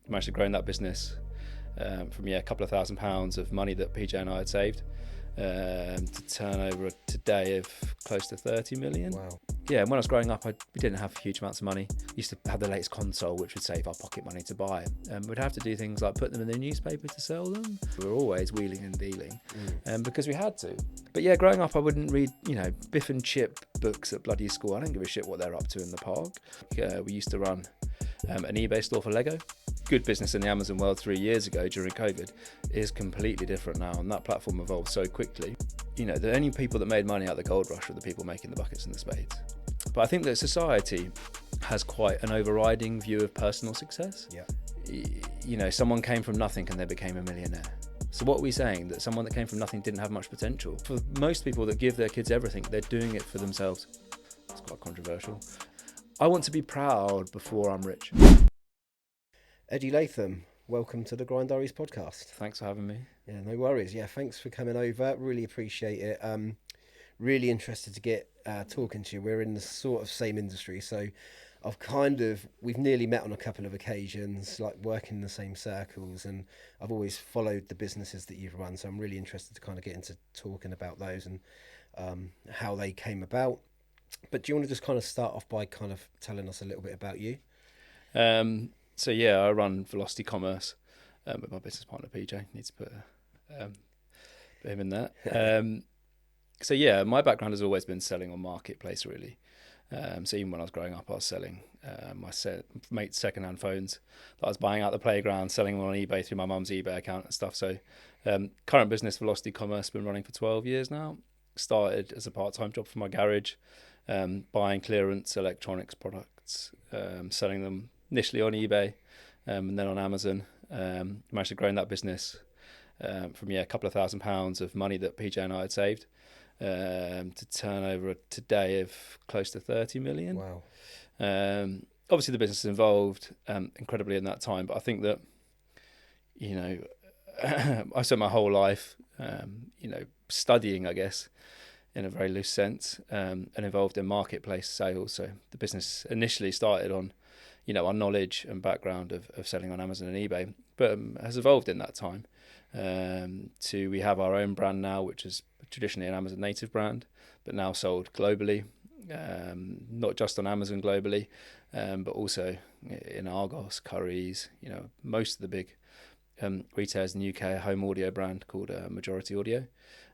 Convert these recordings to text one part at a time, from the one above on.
managed to grow that business from a couple of £1,000s of money that PJ and I had saved to turnover today of close to 30 million. Wow. Yeah, and when I was growing up, we didn't have huge amounts of money. Used to have the latest console, which would save our pocket money to buy it. We'd have to do things like put them in the newspaper to sell them. We were always wheeling and dealing because we had to. But yeah, growing up, I wouldn't read, Biff and Chip books at bloody school. I don't give a shit what they're up to in the park. We used to run an eBay store for Lego. Good business in the Amazon world 3 years ago during COVID is completely different now, and that platform evolved so quickly. The only people that made money out of the gold rush were the people making the buckets and the spades. But I think that society has quite an overriding view of personal success. Yeah. Someone came from nothing and they became a millionaire. So what are we saying? That someone that came from nothing didn't have much potential? For most people that give their kids everything, they're doing it for themselves. It's quite controversial. I want to be proud before I'm rich. Eddie Latham, welcome to the Grind Diaries podcast. Thanks for having me. Yeah, no worries. Yeah, thanks for coming over. Really appreciate it. Really interested to get talking to you. We're in the sort of same industry, so we've nearly met on a couple of occasions, like working in the same circles, and I've always followed the businesses that you've run, so I'm really interested to kind of get into talking about those and how they came about. But do you want to just kind of start off by kind of telling us a little bit about you? So yeah, I run Velocity Commerce with my business partner PJ. Need to put him in there. So yeah, my background has always been selling on marketplace really. So even when I was growing up, I was selling my mate's second-hand phones that I was buying out the playground, selling them on eBay through my mum's eBay account and stuff. So current business, Velocity Commerce, been running for 12 years now. Started as a part-time job for my garage, buying clearance electronics products, selling them initially on eBay and then on Amazon. Managed to grow that business from a couple of £1,000s of money that PJ and I had saved to turnover today of close to 30 million. Wow. Obviously, the business has evolved incredibly in that time, but I think that, I spent my whole life, studying, I guess, in a very loose sense, and involved in marketplace sales. So the business initially started on, our knowledge and background of selling on Amazon and eBay, but has evolved in that time we have our own brand now, which is traditionally an Amazon native brand, but now sold globally, not just on Amazon globally, but also in Argos, Currys, most of the big retailers in the UK, a home audio brand called Majority Audio.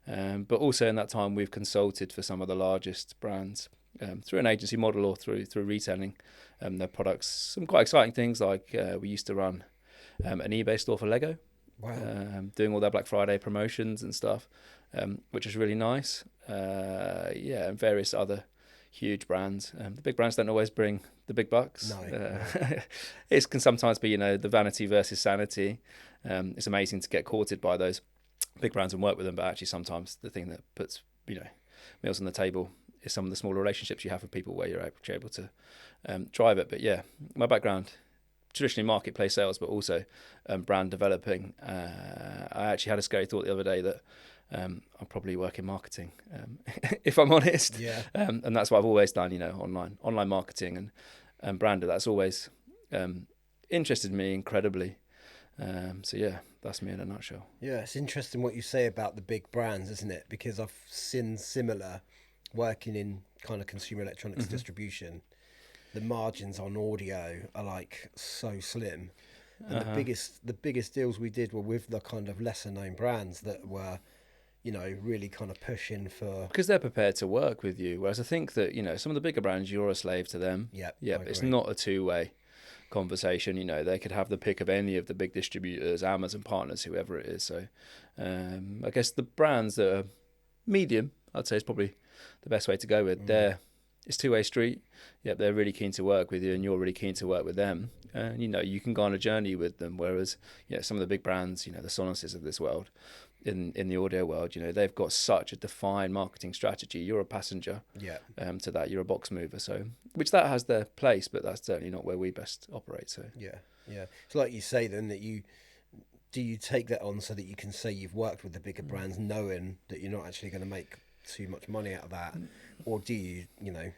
But also in that time, we've consulted for some of the largest brands through an agency model or through retailing their products. Some quite exciting things like we used to run an eBay store for Lego. Wow. Doing all their Black Friday promotions and stuff, which is really nice. And various other huge brands. The big brands don't always bring the big bucks. No. It can sometimes be, the vanity versus sanity. It's amazing to get courted by those big brands and work with them, but actually sometimes the thing that puts, meals on the table is some of the smaller relationships you have with people where you're able to drive it. But yeah, my background, traditionally marketplace sales, but also brand developing. I actually had a scary thought the other day that I'll probably work in marketing, if I'm honest. Yeah. And that's what I've always done, online marketing and branding. That's always interested me incredibly. So yeah, that's me in a nutshell. Yeah, it's interesting what you say about the big brands, isn't it? Because I've seen similar working in kind of consumer electronics distribution. The margins on audio are like so slim, and the biggest deals we did were with the kind of lesser known brands that were, really kind of pushing for, because they're prepared to work with you. Whereas I think that some of the bigger brands, you're a slave to them. Yeah, but it's not a two-way conversation. They could have the pick of any of the big distributors, Amazon partners, whoever it is. So I guess the brands that are medium, I'd say, is probably the best way to go with. It's two-way street. Yep, they're really keen to work with you, and you're really keen to work with them. And you can go on a journey with them. Whereas some of the big brands, the Sonuses of this world, in the audio world, they've got such a defined marketing strategy. You're a passenger. Yeah. To that, you're a box mover. So, which that has their place, but that's certainly not where we best operate. So. Yeah. It's like you say then that do you take that on so that you can say you've worked with the bigger brands, knowing that you're not actually going to make too much money out of that, or do you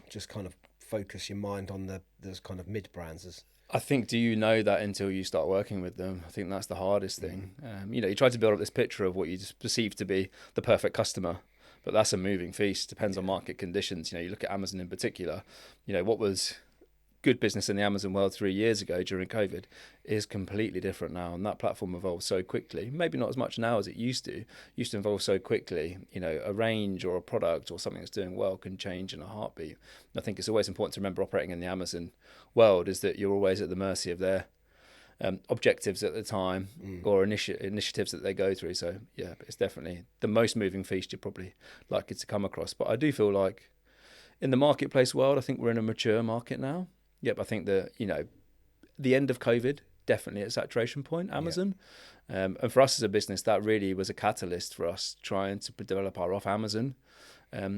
just kind of focus your mind on those kind of mid brands? I think, do you know that until you start working with them? I think that's the hardest thing. You try to build up this picture of what you just perceive to be the perfect customer, but that's a moving feast. Depends on market conditions. You look at Amazon in particular. What was good business in the Amazon world 3 years ago during COVID is completely different now, and that platform evolves so quickly. Maybe not as much now as it used to. Evolve so quickly. A range or a product or something that's doing well can change in a heartbeat. And I think it's always important to remember, operating in the Amazon world, is that you're always at the mercy of their objectives at the time, or initiatives that they go through. So yeah, it's definitely the most moving feast you're probably likely to come across. But I do feel like in the marketplace world, I think we're in a mature market now. Yep, I think that, the end of COVID, definitely at saturation point, Amazon. And for us as a business, that really was a catalyst for us trying to develop our off Amazon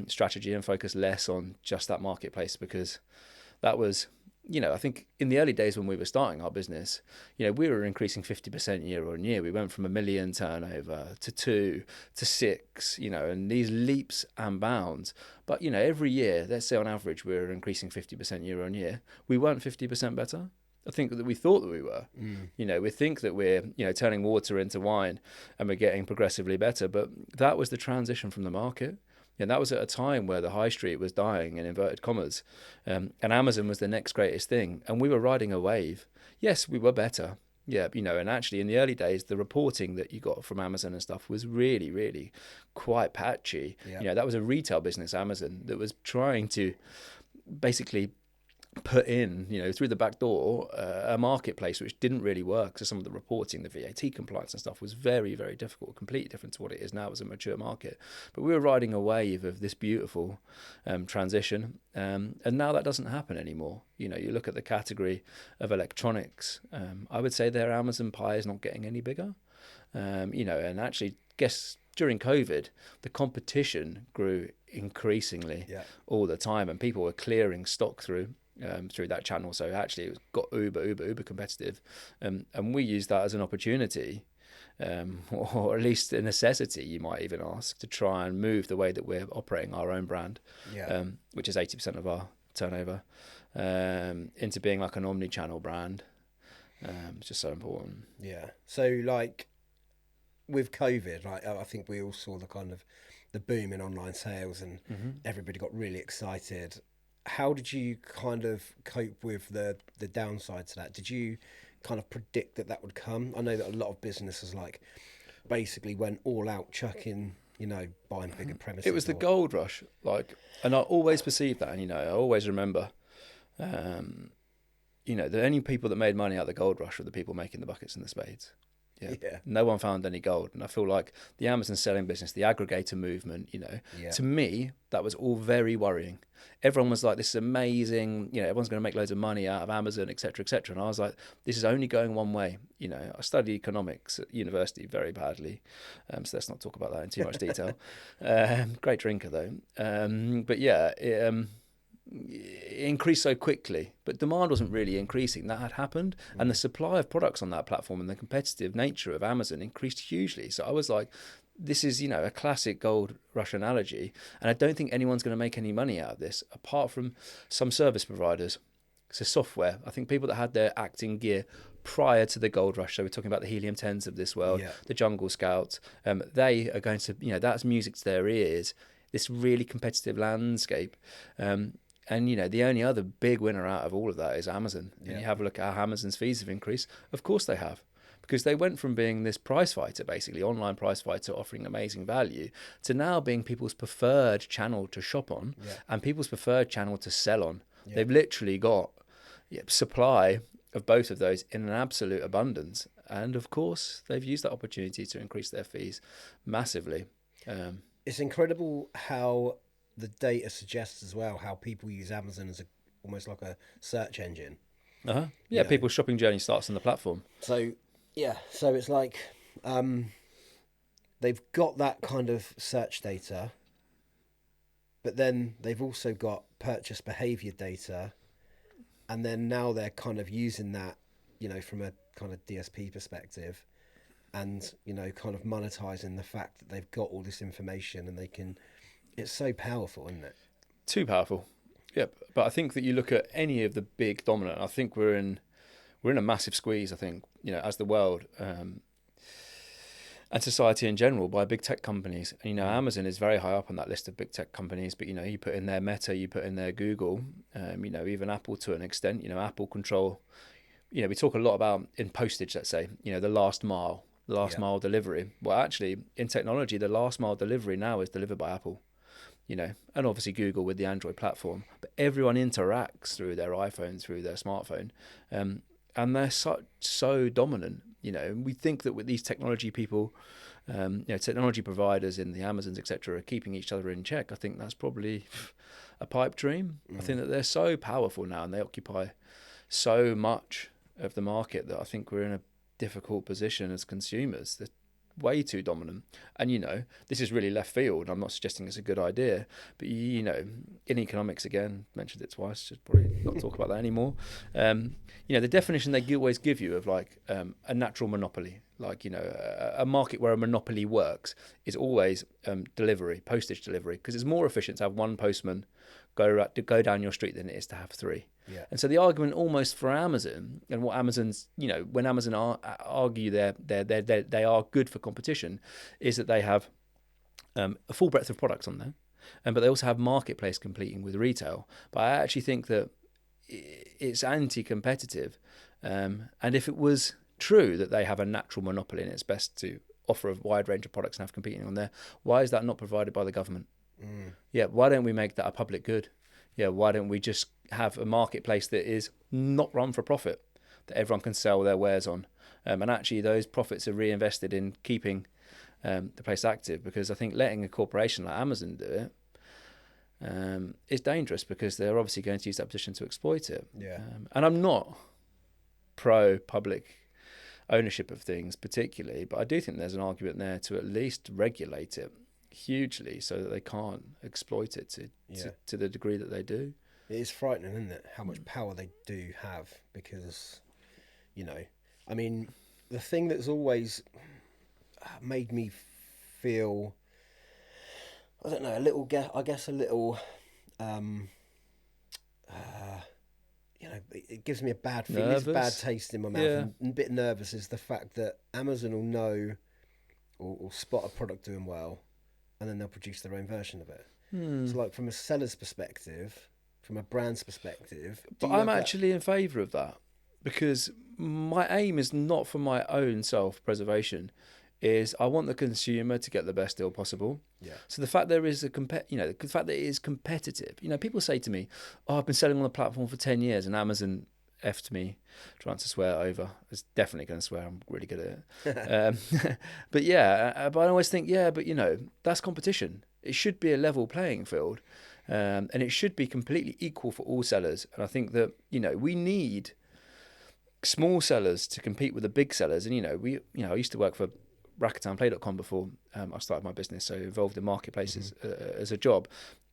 strategy and focus less on just that marketplace, because that was, I think in the early days when we were starting our business, we were increasing 50% year on year. We went from 1 million turnover to 2 to 6, and these leaps and bounds. But, every year, let's say on average, we were increasing 50% year on year. We weren't 50% better. I think that we thought that we were. We think that we're, turning water into wine and we're getting progressively better. But that was the transition from the market. And that was at a time where the high street was dying, in inverted commas, and Amazon was the next greatest thing. And we were riding a wave. Yes, we were better. Yeah, and actually in the early days, the reporting that you got from Amazon and stuff was really, really quite patchy. Yeah. That was a retail business, Amazon, that was trying to basically put in, through the back door, a marketplace which didn't really work. So some of the reporting, the VAT compliance and stuff was very, very difficult, completely different to what it is now as a mature market. But we were riding a wave of this beautiful transition, and now that doesn't happen anymore. You look at the category of electronics, I would say their Amazon pie is not getting any bigger. And actually, guess during COVID, the competition grew increasingly all the time, and people were clearing stock through that channel. So actually it got uber competitive, and we used that as an opportunity, or at least a necessity, you might even ask, to try and move the way that we're operating our own brand, which is 80% of our turnover, into being like an omni-channel brand. It's just so important. So like with COVID, like I think we all saw the kind of the boom in online sales, and everybody got really excited. How did you kind of cope with the downside to that? Did you kind of predict that would come? I know that a lot of businesses like basically went all out chucking, buying bigger premises. It was the gold rush, and I always perceived that, and I always remember, the only people that made money out of the gold rush were the people making the buckets and the spades. No one found any gold. And I feel like the Amazon selling business, the aggregator movement, to me, that was all very worrying. Everyone was like, this is amazing, everyone's going to make loads of money out of Amazon, etc., etc. And I was like, this is only going one way. I studied economics at university very badly, so let's not talk about that in too much detail. Great drinker though. But yeah, it increased so quickly, but demand wasn't really increasing. That had happened, and the supply of products on that platform and the competitive nature of Amazon increased hugely. So I was like, this is, a classic gold rush analogy, and I don't think anyone's going to make any money out of this apart from some service providers. So software, I think people that had their acting gear prior to the gold rush, so we're talking about the Helium 10s of this world, the Jungle Scouts, they are going to, that's music to their ears, this really competitive landscape. And, the only other big winner out of all of that is Amazon. And you have a look at how Amazon's fees have increased. Of course they have. Because they went from being this price fighter, basically, online price fighter offering amazing value, to now being people's preferred channel to shop on and people's preferred channel to sell on. They've literally got supply of both of those in an absolute abundance. And, of course, they've used that opportunity to increase their fees massively. It's incredible how the data suggests as well how people use Amazon as almost like a search engine. People's shopping journey starts on the platform. So it's like they've got that kind of search data, but then they've also got purchase behavior data, and then now they're kind of using that, from a kind of DSP perspective, and kind of monetizing the fact that they've got all this information, and they can. It's so powerful, isn't it? Too powerful. Yep. But I think that you look at any of the big dominant, I think we're in we're in a massive squeeze, I think, as the world and society in general, by big tech companies. And, Amazon is very high up on that list of big tech companies, but, you put in their Meta, you put in their Google, even Apple to an extent. Apple control, we talk a lot about in postage, let's say, the last mile delivery. Well, actually, in technology, the last mile delivery now is delivered by Apple, and obviously Google with the Android platform. But everyone interacts through their iPhone, through their smartphone, and they're so dominant. We think that with these technology people, technology providers in the Amazons, etc., are keeping each other in check. I think that's probably a pipe dream. I think that they're so powerful now, and they occupy so much of the market, that I think we're in a difficult position as consumers. They're way too dominant. And this is really left field. I'm not suggesting it's a good idea, but in economics, again, mentioned it twice, should probably not talk about that anymore. The definition they always give you of like a natural monopoly, like a market where a monopoly works, is always postage delivery, because it's more efficient to have one postman go down your street than it is to have three. Yeah. And so the argument almost for Amazon, and what Amazon's, when Amazon argue they are good for competition, is that they have a full breadth of products on there, but they also have marketplace competing with retail. But I actually think that it's anti-competitive, and if it was true that they have a natural monopoly and it's best to offer a wide range of products and have competing on there, why is that not provided by the government? Yeah, why don't we make that a public good? Yeah, why don't we just have a marketplace that is not run for profit, that everyone can sell their wares on, and actually those profits are reinvested in keeping the place active? Because I think letting a corporation like Amazon do it is dangerous, because they're obviously going to use that position to exploit it. Yeah. And I'm not pro public ownership of things particularly, but I do think there's an argument there to at least regulate it hugely so that they can't exploit it to the degree that they do. It is frightening, isn't it, how much power they do have? Because, I mean, the thing that's always made me feel, I don't know, a little, it gives me a bad feeling, it's a bad taste in my mouth, and a bit nervous, is the fact that Amazon will know or spot a product doing well, and then they'll produce their own version of it. So, like, from a seller's perspective, from a brand's perspective... But I'm actually in favour of that, because my aim is not for my own self-preservation, is I want the consumer to get the best deal possible. Yeah. So the fact there is the fact that it is competitive. People say to me, "Oh, I've been selling on the platform for 10 years and Amazon effed me," trying to swear over. I was definitely going to swear. I'm really good at it. But I always think, that's competition. It should be a level playing field, and it should be completely equal for all sellers. And I think that we need small sellers to compete with the big sellers. And I used to work for RackettownPlay.com before I started my business, so involved in marketplaces as a job.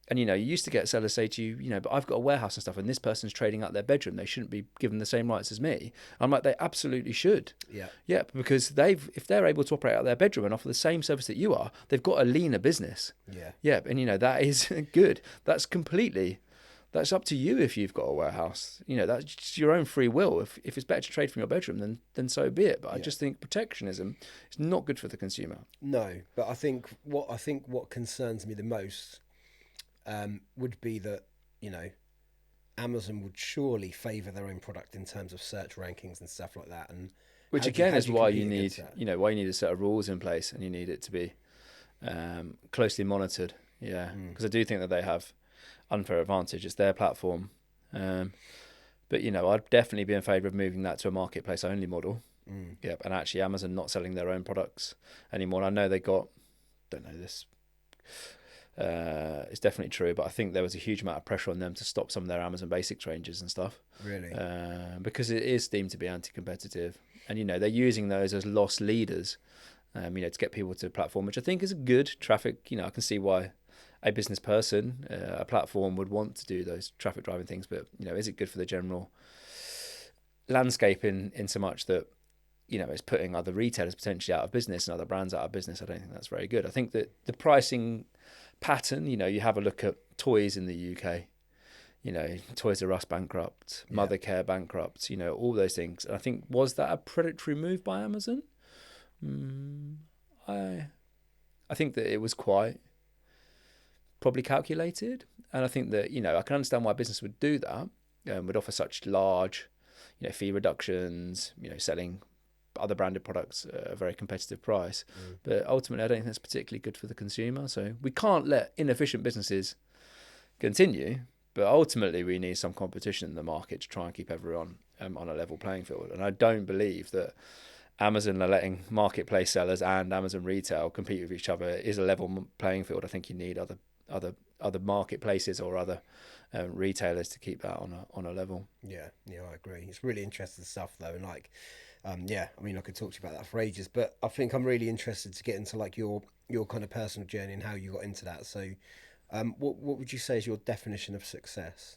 And you used to get sellers say to you, but I've got a warehouse and stuff, and this person's trading out their bedroom. They shouldn't be given the same rights as me. I'm like, they absolutely should. Yeah, because if they're able to operate out their bedroom and offer the same service that you are, they've got a leaner business. Yeah, and that is good. That's up to you if you've got a warehouse. That's your own free will. If it's better to trade from your bedroom, then so be it. But I just think protectionism is not good for the consumer. No, but I think what concerns me the most would be that Amazon would surely favour their own product in terms of search rankings and stuff like that, and which again is why you need a set of rules in place, and you need it to be closely monitored. Because I do think that they have unfair advantage. It's their platform, but I'd definitely be in favour of moving that to a marketplace only model. And actually Amazon not selling their own products anymore. I know don't know this. It's definitely true, but I think there was a huge amount of pressure on them to stop some of their Amazon Basics ranges and stuff. Really? Because it is deemed to be anti-competitive, and they're using those as loss leaders, to get people to the platform, which I think is a good traffic. I can see why a business person, a platform would want to do those traffic driving things, but is it good for the general landscape in so much that it's putting other retailers potentially out of business and other brands out of business? I don't think that's very good. I think that the pricing pattern, you have a look at toys in the UK, Toys R Us bankrupt, Yeah. Mothercare bankrupt, all those things. And I think, was that a predatory move by Amazon? I think that it was quite probably calculated. And I think that, I can understand why a business would do that, would offer such large, fee reductions, selling other branded products at a very competitive price. But ultimately, I don't think that's particularly good for the consumer. So we can't let inefficient businesses continue. But ultimately, we need some competition in the market to try and keep everyone on a level playing field. And I don't believe that Amazon are letting marketplace sellers and Amazon retail compete with each other is a level playing field. I think you need other marketplaces or other retailers to keep that on a level. Yeah, I agree. It's really interesting stuff though, and I mean, I could talk to you about that for ages, but I think I'm really interested to get into like your kind of personal journey and how you got into that. So, what would you say is your definition of success?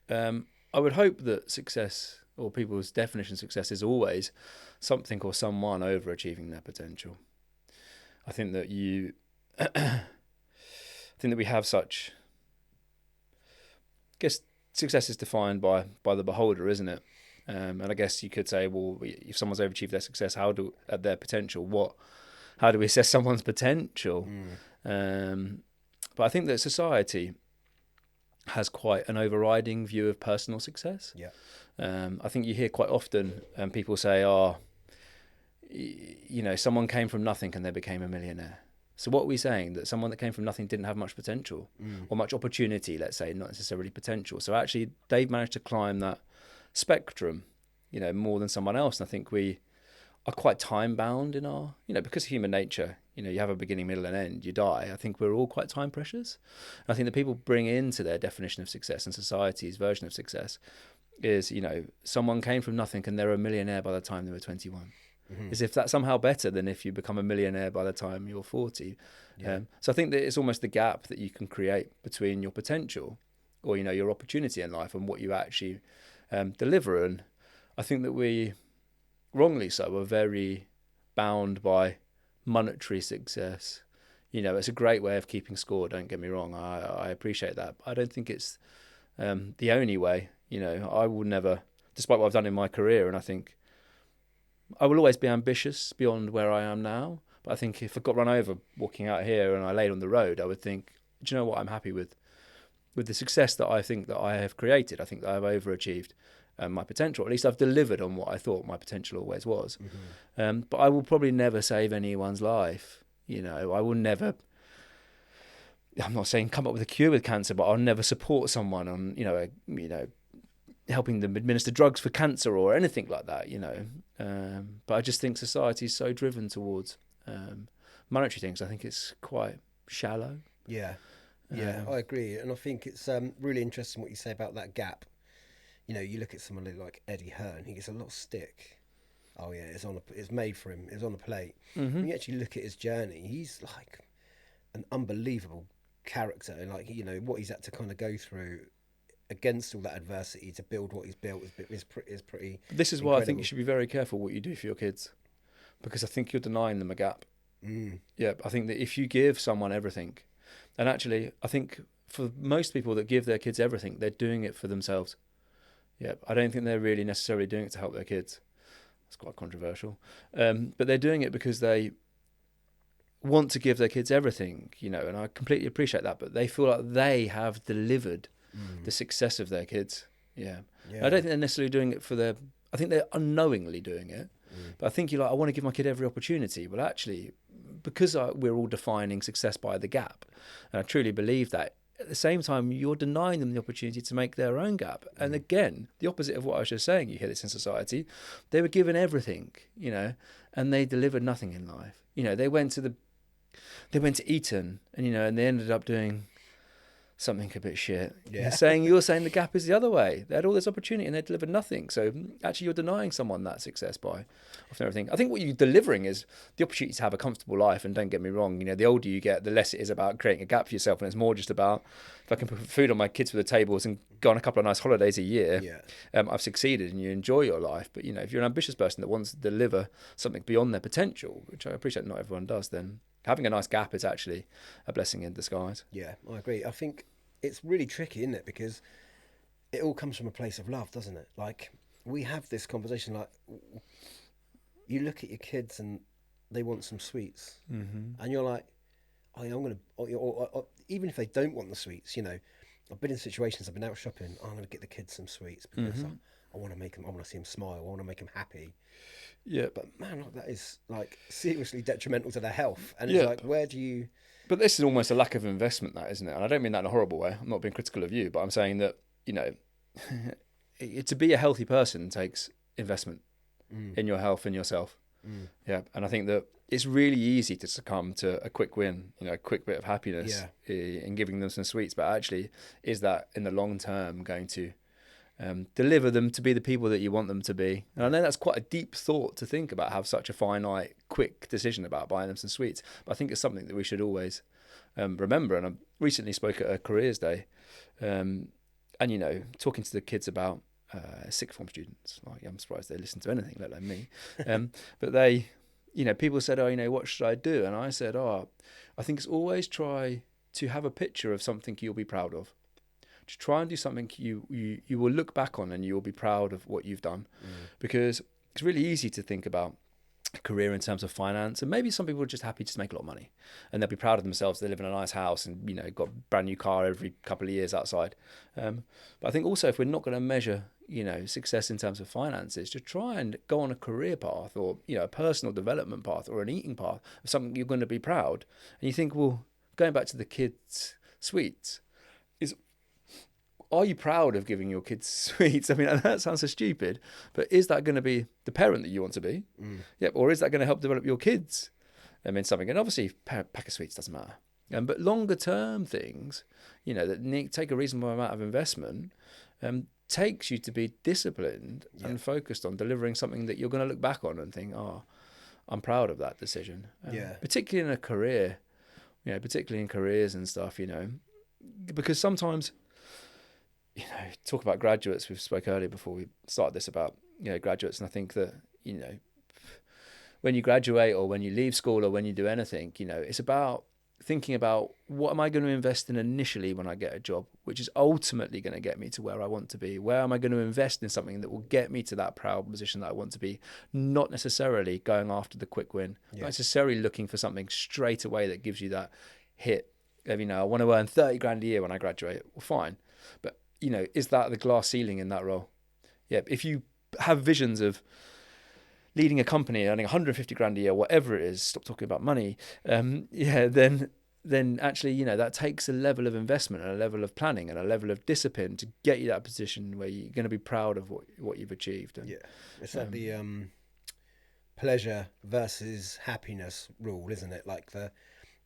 I would hope that success, or people's definition of success, is always something or someone overachieving their potential. I think that we have such. I guess success is defined by the beholder, isn't it? And I guess you could say, well, if someone's overachieved their success, at their potential, how do we assess someone's potential? But I think that society has quite an overriding view of personal success. Yeah. I think you hear quite often people say, someone came from nothing and they became a millionaire. So what are we saying? That someone that came from nothing didn't have much potential or much opportunity, let's say, not necessarily potential. So actually they've managed to climb that spectrum, more than someone else. And I think we are quite time bound in our, because of human nature, you have a beginning, middle and end, you die. I think we're all quite time precious. I think that people bring into their definition of success and society's version of success is, someone came from nothing and they're a millionaire by the time they were 21. As if that's somehow better than if you become a millionaire by the time you're 40. Yeah. So I think that it's almost the gap that you can create between your potential or, your opportunity in life and what you actually deliver. And I think that we, wrongly so, are very bound by monetary success. It's a great way of keeping score, don't get me wrong. I appreciate that. But I don't think it's the only way. I will never, despite what I've done in my career, and I think I will always be ambitious beyond where I am now. But I think if I got run over walking out here and I laid on the road, I would think, do you know what, I'm happy with the success that I think that I have created. I think that I've overachieved my potential. At least I've delivered on what I thought my potential always was. But I will probably never save anyone's life. I will never, I'm not saying come up with a cure with cancer, but I'll never support someone on, helping them administer drugs for cancer or anything like that, But I just think society is so driven towards monetary things. I think it's quite shallow. Yeah, I agree. And I think it's really interesting what you say about that gap. You look at someone like Eddie Hearn, he gets a lot of stick. Oh yeah, it's made for him. It's on a plate. When you actually look at his journey, he's like an unbelievable character, and what he's had to kind of go through against all that adversity to build what he's built is pretty. This is why I think you should be very careful what you do for your kids, because I think you're denying them a gap. Yeah, I think that if you give someone everything, and actually I think for most people that give their kids everything, they're doing it for themselves. Yeah, I don't think they're really necessarily doing it to help their kids. It's quite controversial, but they're doing it because they want to give their kids everything, and I completely appreciate that. But they feel like they have delivered the success of their kids. Yeah. I don't think they're necessarily doing it I think they're unknowingly doing it. But I think I want to give my kid every opportunity. Well, actually, because we're all defining success by the gap, and I truly believe that, at the same time, you're denying them the opportunity to make their own gap. And again, the opposite of what I was just saying, you hear this in society, they were given everything, and they delivered nothing in life. They went to Eton and they ended up doing something a bit shit. Yeah. You're saying the gap is the other way. They had all this opportunity and they delivered nothing. So actually you're denying someone that success by often everything. I think what you're delivering is the opportunity to have a comfortable life. And don't get me wrong, the older you get, the less it is about creating a gap for yourself. And it's more just about, if I can put food on my kids' for the tables and go on a couple of nice holidays a year, I've succeeded and you enjoy your life. But, if you're an ambitious person that wants to deliver something beyond their potential, which I appreciate not everyone does, then having a nice gap is actually a blessing in disguise. Yeah, I agree. I think it's really tricky, isn't it? Because it all comes from a place of love, doesn't it? Like we have this conversation, like you look at your kids and they want some sweets, and you're like, oh, yeah, I'm gonna, or even if they don't want the sweets, you know, I've been in situations, I've been out shopping, I'm gonna get the kids some sweets because I want to make them, I want to see them smile, I want to make them happy. Yeah. But man, like, that is like seriously detrimental to their health, and it's Yeah. like, where do you? But this is almost a lack of investment, that, isn't it? And I don't mean that in a horrible way. I'm not being critical of you, but I'm saying that, you know, to be a healthy person takes investment in your health and yourself. Yeah. And I think that it's really easy to succumb to a quick win, you know, a quick bit of happiness in giving them some sweets. But actually, is that in the long term going to deliver them to be the people that you want them to be? And I know that's quite a deep thought to think about, have such a finite, quick decision about buying them some sweets. But I think it's something that we should always remember. And I recently spoke at a careers day, and, you know, talking to the kids about sixth form students. Like, I'm surprised they listen to anything, let alone me. But they, you know, people said, oh, you know, what should I do? And I said, oh, I think it's always try to have a picture of something you'll be proud of. To try and do something you will look back on and you'll be proud of what you've done. Because it's really easy to think about a career in terms of finance, and maybe some people are just happy to make a lot of money and they'll be proud of themselves. They live in a nice house and, you know, got a brand new car every couple of years outside. But I think also, if we're not going to measure, you know, success in terms of finances, to try and go on a career path or, you know, a personal development path or an eating path of something you're going to be proud. And you think, well, going back to the kids' sweets, are you proud of giving your kids sweets? I mean, that sounds so stupid, but is that going to be the parent that you want to be? Yep. Or is that going to help develop your kids? I mean, something. And obviously, pack of sweets doesn't matter. But longer term things, you know, that take a reasonable amount of investment, takes you to be disciplined and focused on delivering something that you're going to look back on and think, oh, I'm proud of that decision. Particularly in a career, you know, particularly in careers and stuff, you know, because sometimes, you know, talk about graduates. We've spoke earlier before we started this about, you know, graduates. And I think that, you know, when you graduate or when you leave school or when you do anything, you know, it's about thinking about what am I going to invest in initially when I get a job, which is ultimately going to get me to where I want to be. Where am I going to invest in something that will get me to that proud position that I want to be? Not necessarily going after the quick win, not necessarily looking for something straight away that gives you that hit of, you know, I want to earn 30 grand a year when I graduate. Well, fine. But, you know, is that the glass ceiling in that role? Yeah. If you have visions of leading a company, earning 150 grand a year, whatever it is, stop talking about money. Then actually, you know, that takes a level of investment and a level of planning and a level of discipline to get you that position where you're going to be proud of what you've achieved. And, it's like the pleasure versus happiness rule, isn't it? Like the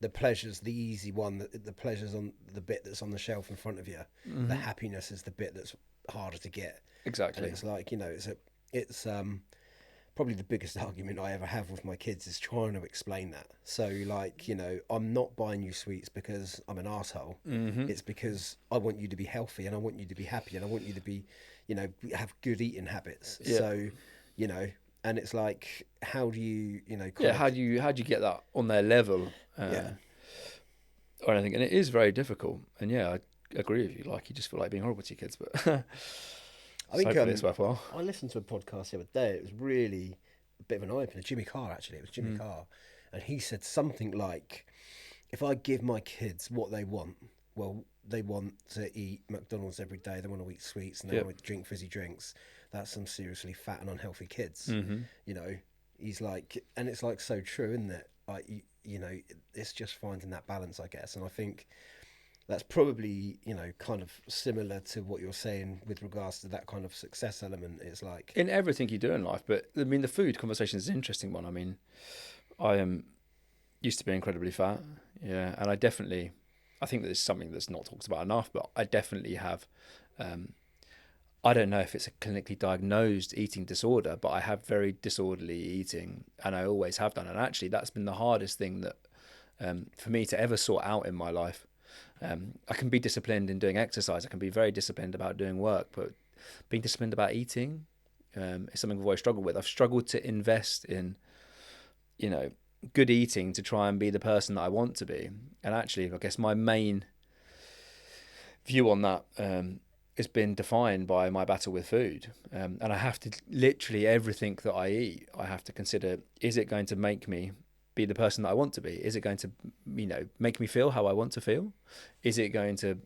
pleasure's the easy one. The pleasure's on the bit that's on the shelf in front of you. The happiness is the bit that's harder to get. Exactly. And it's like, you know, it's probably the biggest argument I ever have with my kids is trying to explain that. So, like, you know, I'm not buying you sweets because I'm an arsehole. It's because I want you to be healthy and I want you to be happy and I want you to be, you know, have good eating habits. So, you know, and it's like, how do you, you know, how do you get that on their level? Or anything, and it is very difficult. And I agree with you. Like, you just feel like being horrible to your kids, but I think it's worthwhile. I listened to a podcast the other day. It was really a bit of an eye opener. Jimmy Carr, actually. It was Jimmy Carr, and he said something like, "If I give my kids what they want, well, they want to eat McDonald's every day. They want to eat sweets and they want to drink fizzy drinks. That's some seriously fat and unhealthy kids." You know, he's like, and it's like so true, isn't it? Like, you know, it's just finding that balance, I guess. And I think that's probably, you know, kind of similar to what you're saying with regards to that kind of success element. It's like in everything you do in life. But I mean, the food conversation is an interesting one. I mean, I am used to be incredibly fat, and I think that it's something that's not talked about enough. But I definitely have. I don't know if it's a clinically diagnosed eating disorder, but I have very disorderly eating, and I always have done. And actually, that's been the hardest thing that for me to ever sort out in my life. I can be disciplined in doing exercise. I can be very disciplined about doing work, but being disciplined about eating is something I've always struggled with. I've struggled to invest in, you know, good eating to try and be the person that I want to be. And actually, I guess my main view on that it's been defined by my battle with food. And I have to literally everything that I eat, I have to consider, is it going to make me be the person that I want to be? Is it going to, make me feel how I want to feel? Is it going to,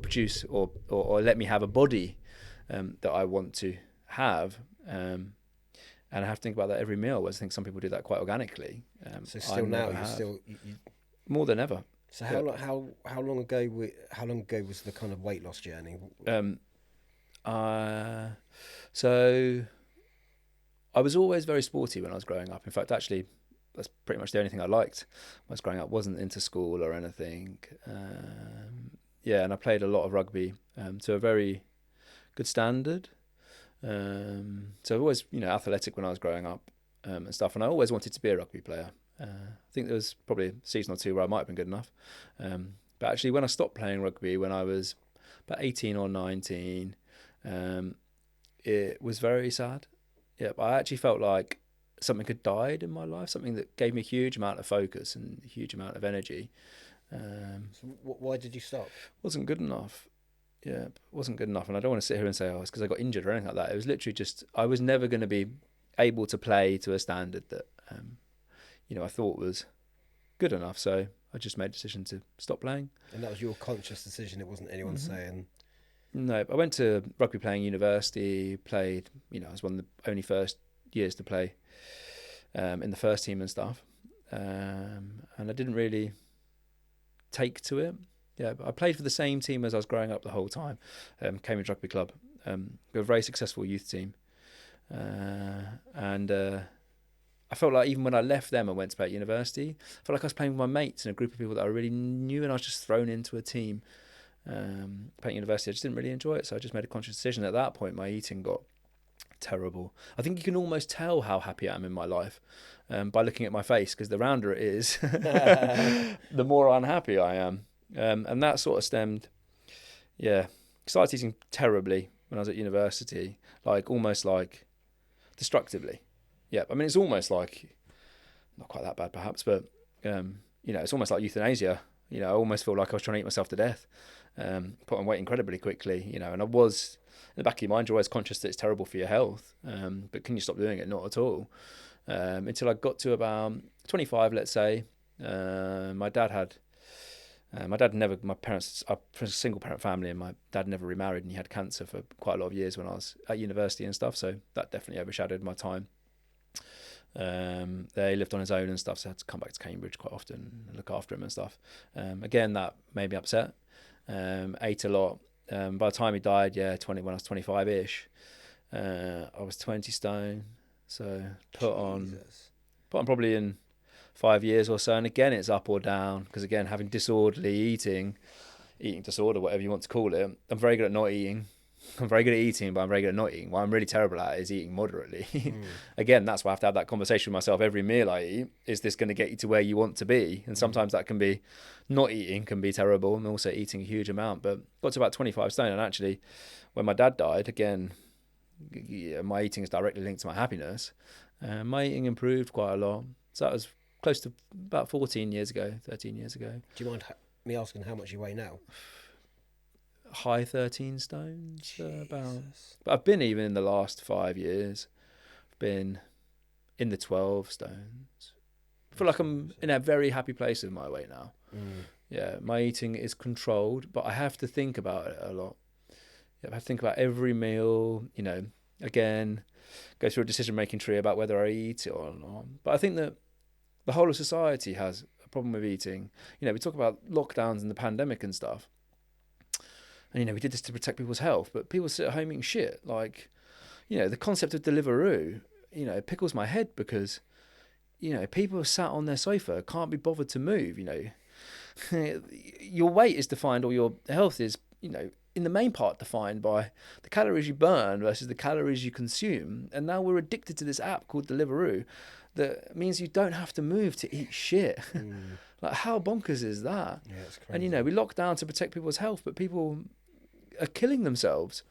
produce or let me have a body that I want to have? And I have to think about that every meal, whereas I think some people do that quite organically. So still now, you still... More than ever. So how long ago was the kind of weight loss journey? So I was always very sporty when I was growing up. In fact, actually, that's pretty much the only thing I liked when I was growing up. Wasn't into school or anything. And I played a lot of rugby to a very good standard. So I was, athletic when I was growing up and stuff. And I always wanted to be a rugby player. I think there was probably a season or two where I might have been good enough. But actually, when I stopped playing rugby, when I was about 18 or 19, it was very sad. Yeah, I actually felt like something had died in my life, something that gave me a huge amount of focus and a huge amount of energy. So why did you stop? Wasn't good enough. Yeah, wasn't good enough. And I don't want to sit here and say, it's because I got injured or anything like that. It was literally just, I was never going to be able to play to a standard that, I thought was good enough. So I just made a decision to stop playing. And that was your conscious decision. It wasn't anyone saying... No, I went to rugby playing university, played, I was one of the only first years to play in the first team and stuff. And I didn't really take to it. Yeah, but I played for the same team as I was growing up the whole time, Cambridge Rugby Club. We were a very successful youth team. And I felt like even when I left them and went to play at university, I felt like I was playing with my mates and a group of people that I really knew, and I was just thrown into a team. Playing at university, I just didn't really enjoy it, so I just made a conscious decision. At that point, my eating got terrible. I think you can almost tell how happy I am in my life by looking at my face, because the rounder it is, the more unhappy I am. And that sort of stemmed, I started eating terribly when I was at university, almost destructively. Yeah, I mean, it's almost like, not quite that bad perhaps, but, it's almost like euthanasia. I almost feel like I was trying to eat myself to death, put on weight incredibly quickly, and I was, in the back of your mind, you're always conscious that it's terrible for your health, but can you stop doing it? Not at all. Until I got to about 25, let's say. My parents are a single parent family, and my dad never remarried, and he had cancer for quite a lot of years when I was at university and stuff, so that definitely overshadowed my time. He lived on his own and stuff, so I had to come back to Cambridge quite often and look after him and stuff. Again, that made me upset. Ate a lot. By the time he died, when I was 25-ish, I was 20 stone. So put on probably in 5 years or so. And again, it's up or down, because again, having disorderly eating disorder, whatever you want to call it, I'm very good at not eating. I'm very good at eating, but I'm very good at not eating. What I'm really terrible at is eating moderately. Again, that's why I have to have that conversation with myself every meal I eat. Is this going to get you to where you want to be? And sometimes that can be, not eating can be terrible, and also eating a huge amount. But got to about 25 stone, and actually, when my dad died, again, my eating is directly linked to my happiness. My eating improved quite a lot. So that was close to about 13 years ago. Do you mind me asking how much you weigh now? High 13 stones about. But I've been, even in the last 5 years, I've been in the 12 stones. I feel like I'm in a very happy place with my weight now. Yeah, my eating is controlled, but I have to think about it a lot. I have to think about every meal, again, go through a decision-making tree about whether I eat it or not. But I think that the whole of society has a problem with eating. We talk about lockdowns and the pandemic and stuff. And, we did this to protect people's health, but people sit at home eating shit. The concept of Deliveroo, pickles my head, because, people sat on their sofa, can't be bothered to move, Your weight is defined, or your health is, in the main part defined by the calories you burn versus the calories you consume. And now we're addicted to this app called Deliveroo that means you don't have to move to eat shit. How bonkers is that? Yeah, it's crazy. And, we lock down to protect people's health, but people are killing themselves,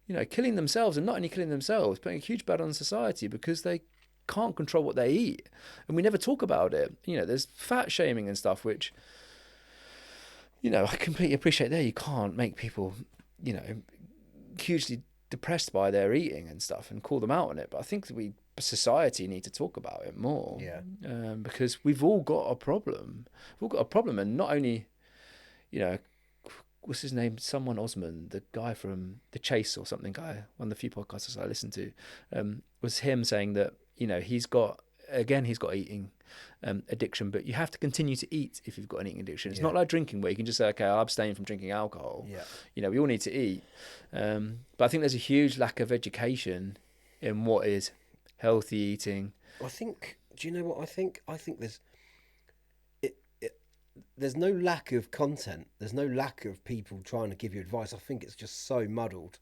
and not only killing themselves, putting a huge burden on society because they can't control what they eat. And we never talk about it. There's fat shaming and stuff, which, I completely appreciate there. You can't make people, hugely depressed by their eating and stuff and call them out on it. But I think that we, society, need to talk about it more. Yeah. Because we've all got a problem. We've all got a problem, and not only, you know, what's his name? Someone Osmond, the guy from The Chase or something. Guy, one of the few podcasts I listened to, was him saying that, you know, he's got eating addiction, but you have to continue to eat if you've got an eating addiction. It's not like drinking, where you can just say, okay, I'll abstain from drinking alcohol. Yeah. You know, we all need to eat. But I think there's a huge lack of education in what is healthy eating. I think. Do you know what I think? I think there's no lack of content. There's no lack of people trying to give you advice. I think it's just so muddled.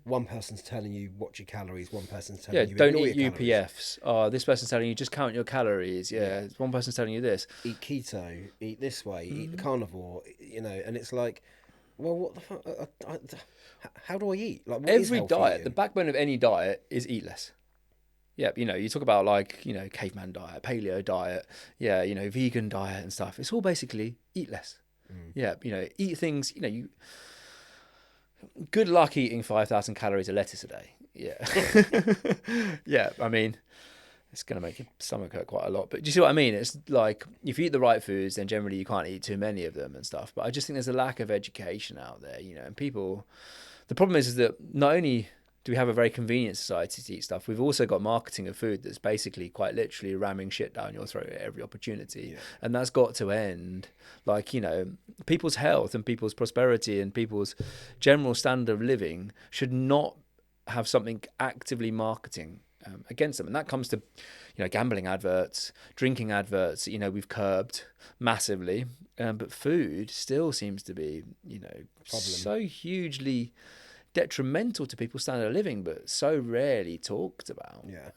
One person's telling you watch your calories. One person's telling you don't ignore eat your UPFs. Oh, this person's telling you just count your calories. Yeah. One person's telling you this. Eat keto. Eat this way. Eat the carnivore. You know, and it's like, well, what the fuck? How do I eat? Like, what is Every healthy diet, eating? the backbone of any diet is eat less. Yeah, you know, you talk about like, you know, caveman diet, paleo diet, yeah, you know, vegan diet and stuff. It's all basically eat less. Yeah, you know, eat things, you know, good luck eating 5,000 calories of lettuce a day. Yeah. Yeah, I mean, it's going to make your stomach hurt quite a lot. But do you see what I mean? It's like, if you eat the right foods, then generally you can't eat too many of them and stuff. But I just think there's a lack of education out there, you know, and people, the problem is that not only do we have a very convenient society to eat stuff, we've also got marketing of food that's basically quite literally ramming shit down your throat at every opportunity. Yeah. And that's got to end. Like, you know, people's health and people's prosperity and people's general standard of living should not have something actively marketing against them. And that comes to, you know, gambling adverts, drinking adverts, you know, we've curbed massively. But food still seems to be, you know, so hugely detrimental to people's standard of living, but so rarely talked about. Yeah.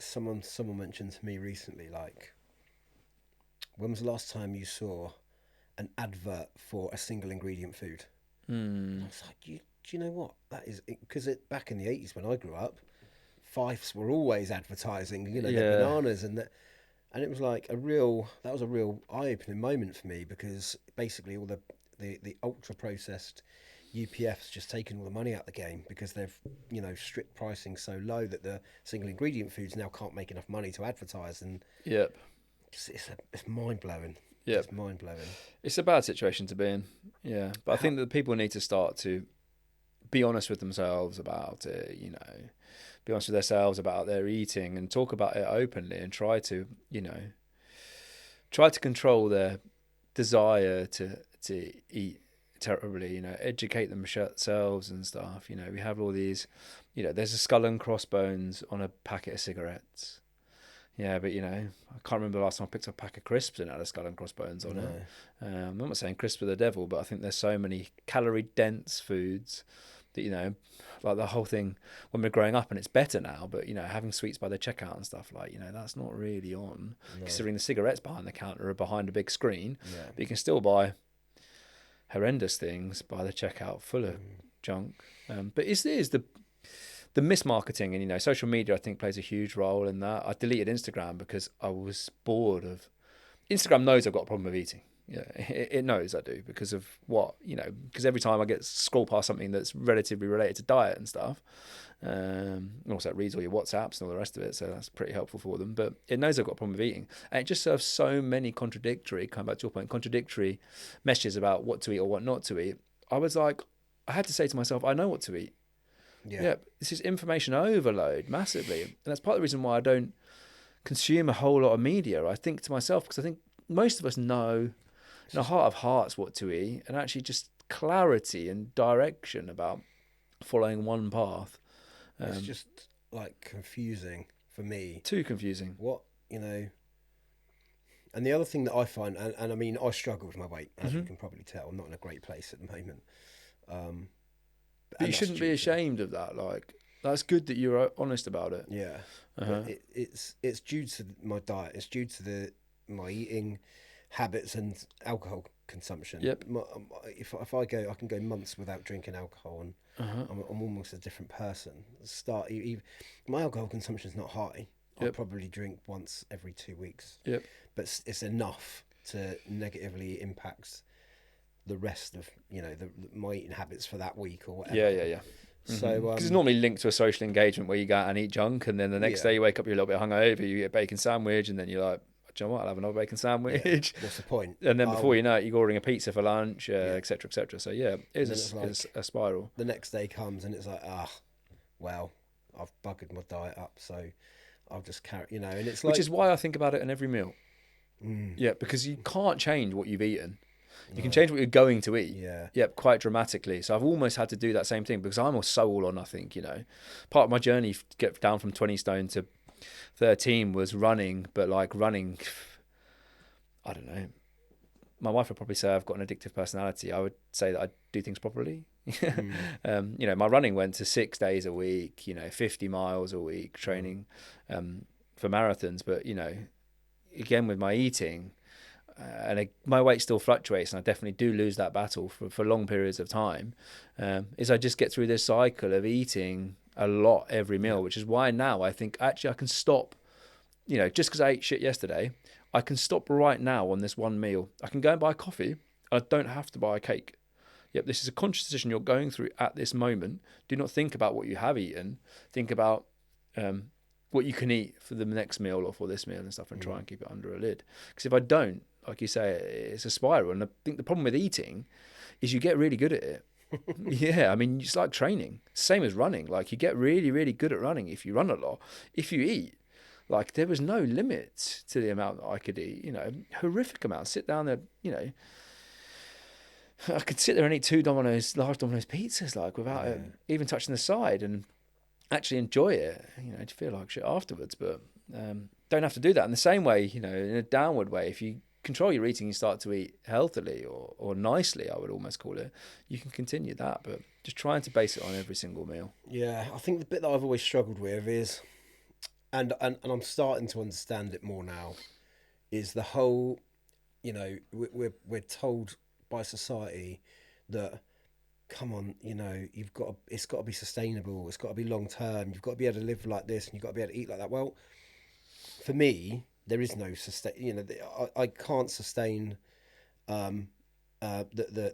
Someone mentioned to me recently, like, when was the last time you saw an advert for a single ingredient food? And I was like, do you know what? That is because back in the 80s when I grew up, Fifes were always advertising, you know, their bananas and that. And it was like that was a real eye-opening moment for me, because basically all the ultra-processed UPF's just taken all the money out of the game, because they've, you know, stripped pricing so low that the single ingredient foods now can't make enough money to advertise. And it's mind-blowing. Yep. It's mind-blowing. It's a bad situation to be in. Yeah. But I think that people need to start to be honest with themselves about it, you know, be honest with themselves about their eating and talk about it openly, and try to, you know, control their desire to eat terribly, you know, educate themselves and stuff. You know, we have all these, you know, there's a skull and crossbones on a packet of cigarettes. Yeah, but, you know, I can't remember the last time I picked up a pack of crisps and had a skull and crossbones on it. I'm not saying crisps are the devil, but I think there's so many calorie dense foods that, you know, like the whole thing when we're growing up, and it's better now, but, you know, having sweets by the checkout and stuff, like, you know, that's not really on, considering the cigarettes behind the counter are behind a big screen. But you can still buy horrendous things by the checkout full of junk. But is the mismarketing, and, you know, social media, I think, plays a huge role in that. I deleted Instagram because I was bored of. Instagram knows I've got a problem with eating. Yeah, it knows I do, because of what, you know, because every time I get scroll past something that's relatively related to diet and stuff, also it reads all your WhatsApps and all the rest of it, so that's pretty helpful for them. But it knows I've got a problem with eating, and it just serves so many contradictory, coming back to your point, contradictory messages about what to eat or what not to eat. I was like, I had to say to myself, I know what to eat. Yeah, this is information overload massively, and that's part of the reason why I don't consume a whole lot of media. I think to myself, because I think most of us know in our heart of hearts what to eat, and actually just clarity and direction about following one path. It's just like confusing for me. Too confusing. What, you know. And the other thing that I find, and I mean, I struggle with my weight, as you can probably tell. I'm not in a great place at the moment. But you shouldn't be ashamed of that. Like, that's good that you're honest about it. Yeah. It's due to my diet. It's due to my eating habits and alcohol consumption. Yep. If I can go months without drinking alcohol, and I'm almost a different person. My alcohol consumption is not high. I'll probably drink once every 2 weeks. Yep. But it's enough to negatively impact the rest of, you know, my eating habits for that week or whatever. Yeah. So Because it's normally linked to a social engagement where you go out and eat junk, and then the next yeah, day you wake up, you're a little bit hungover, you get a bacon sandwich, and then you're like, do you know what, I'll have another bacon yeah. sandwich. What's the point? And then before I'll you know it, you're ordering a pizza for lunch, yeah. et cetera, et cetera. So yeah, And then it's like it's a spiral. the next day comes and it's like, well, I've buggered my diet up, so I'll just carry, and it's Which like, is why I think about it in every meal. mm, Yeah, because you can't change what you've eaten. You can no, change what you're going to eat. yeah, Yep, quite dramatically. So I've almost had to do that same thing because I'm so all or nothing, Part of my journey to get down from 20 stone to 13 was running, but like running, I don't know. My wife would probably say I've got an addictive personality. I would say that I do things properly. mm, My running went to 6 days a week, 50 miles a week training for marathons. But, again, with my eating, my weight still fluctuates, and I definitely do lose that battle for long periods of time, is I just get through this cycle of eating a lot every meal, yeah, which is why now I think actually I can stop, just because I ate shit yesterday, I can stop right now on this one meal. I can go and buy coffee. I don't have to buy a cake. Yep, this is a conscious decision you're going through at this moment. Do not think about what you have eaten. Think about what you can eat for the next meal or for this meal and stuff, and try and keep it under a lid. Because if I don't, like you say, it's a spiral. And I think the problem with eating is you get really good at it. Yeah, I mean, it's like training. Same as running. Like you get really, really good at running if you run a lot. If you eat, like there was no limit to the amount that I could eat. Horrific amount. Sit down there, I could sit there and eat two large Domino's pizzas, like without yeah, even touching the side, and actually enjoy it. To feel like shit afterwards, but don't have to do that. In the same way, in a downward way, if you control your eating, you start to eat healthily or nicely, I would almost call it. You can continue that, but just trying to base it on every single meal. yeah. I think the bit that I've always struggled with is, and I'm starting to understand it more now, is the whole, we're told by society that, come on, it's got to be sustainable, it's got to be long term, you've got to be able to live like this, and you've got to be able to eat like that. Well, for me, there is no sustain. I can't sustain the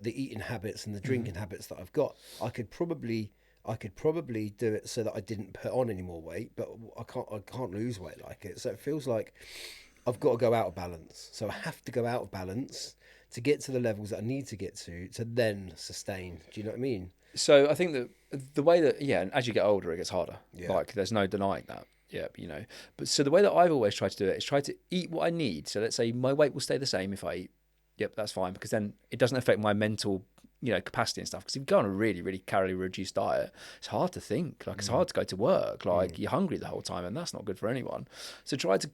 eating habits and the drinking habits that I've got. I could probably do it so that I didn't put on any more weight, but I can't lose weight like it. So it feels like I've got to go out of balance. So I have to go out of balance to get to the levels that I need to get to then sustain. Do you know what I mean? So I think that the way that, yeah, and as you get older, it gets harder. Yeah. Like there's no denying that. Yeah, But so the way that I've always tried to do it is try to eat what I need. So let's say my weight will stay the same if I eat. Yep, that's fine, because then it doesn't affect my mental, capacity and stuff. Because if you go on a really, really calorie reduced diet, it's hard to think. Like it's hard to go to work. Like you're hungry the whole time, and that's not good for anyone. So try to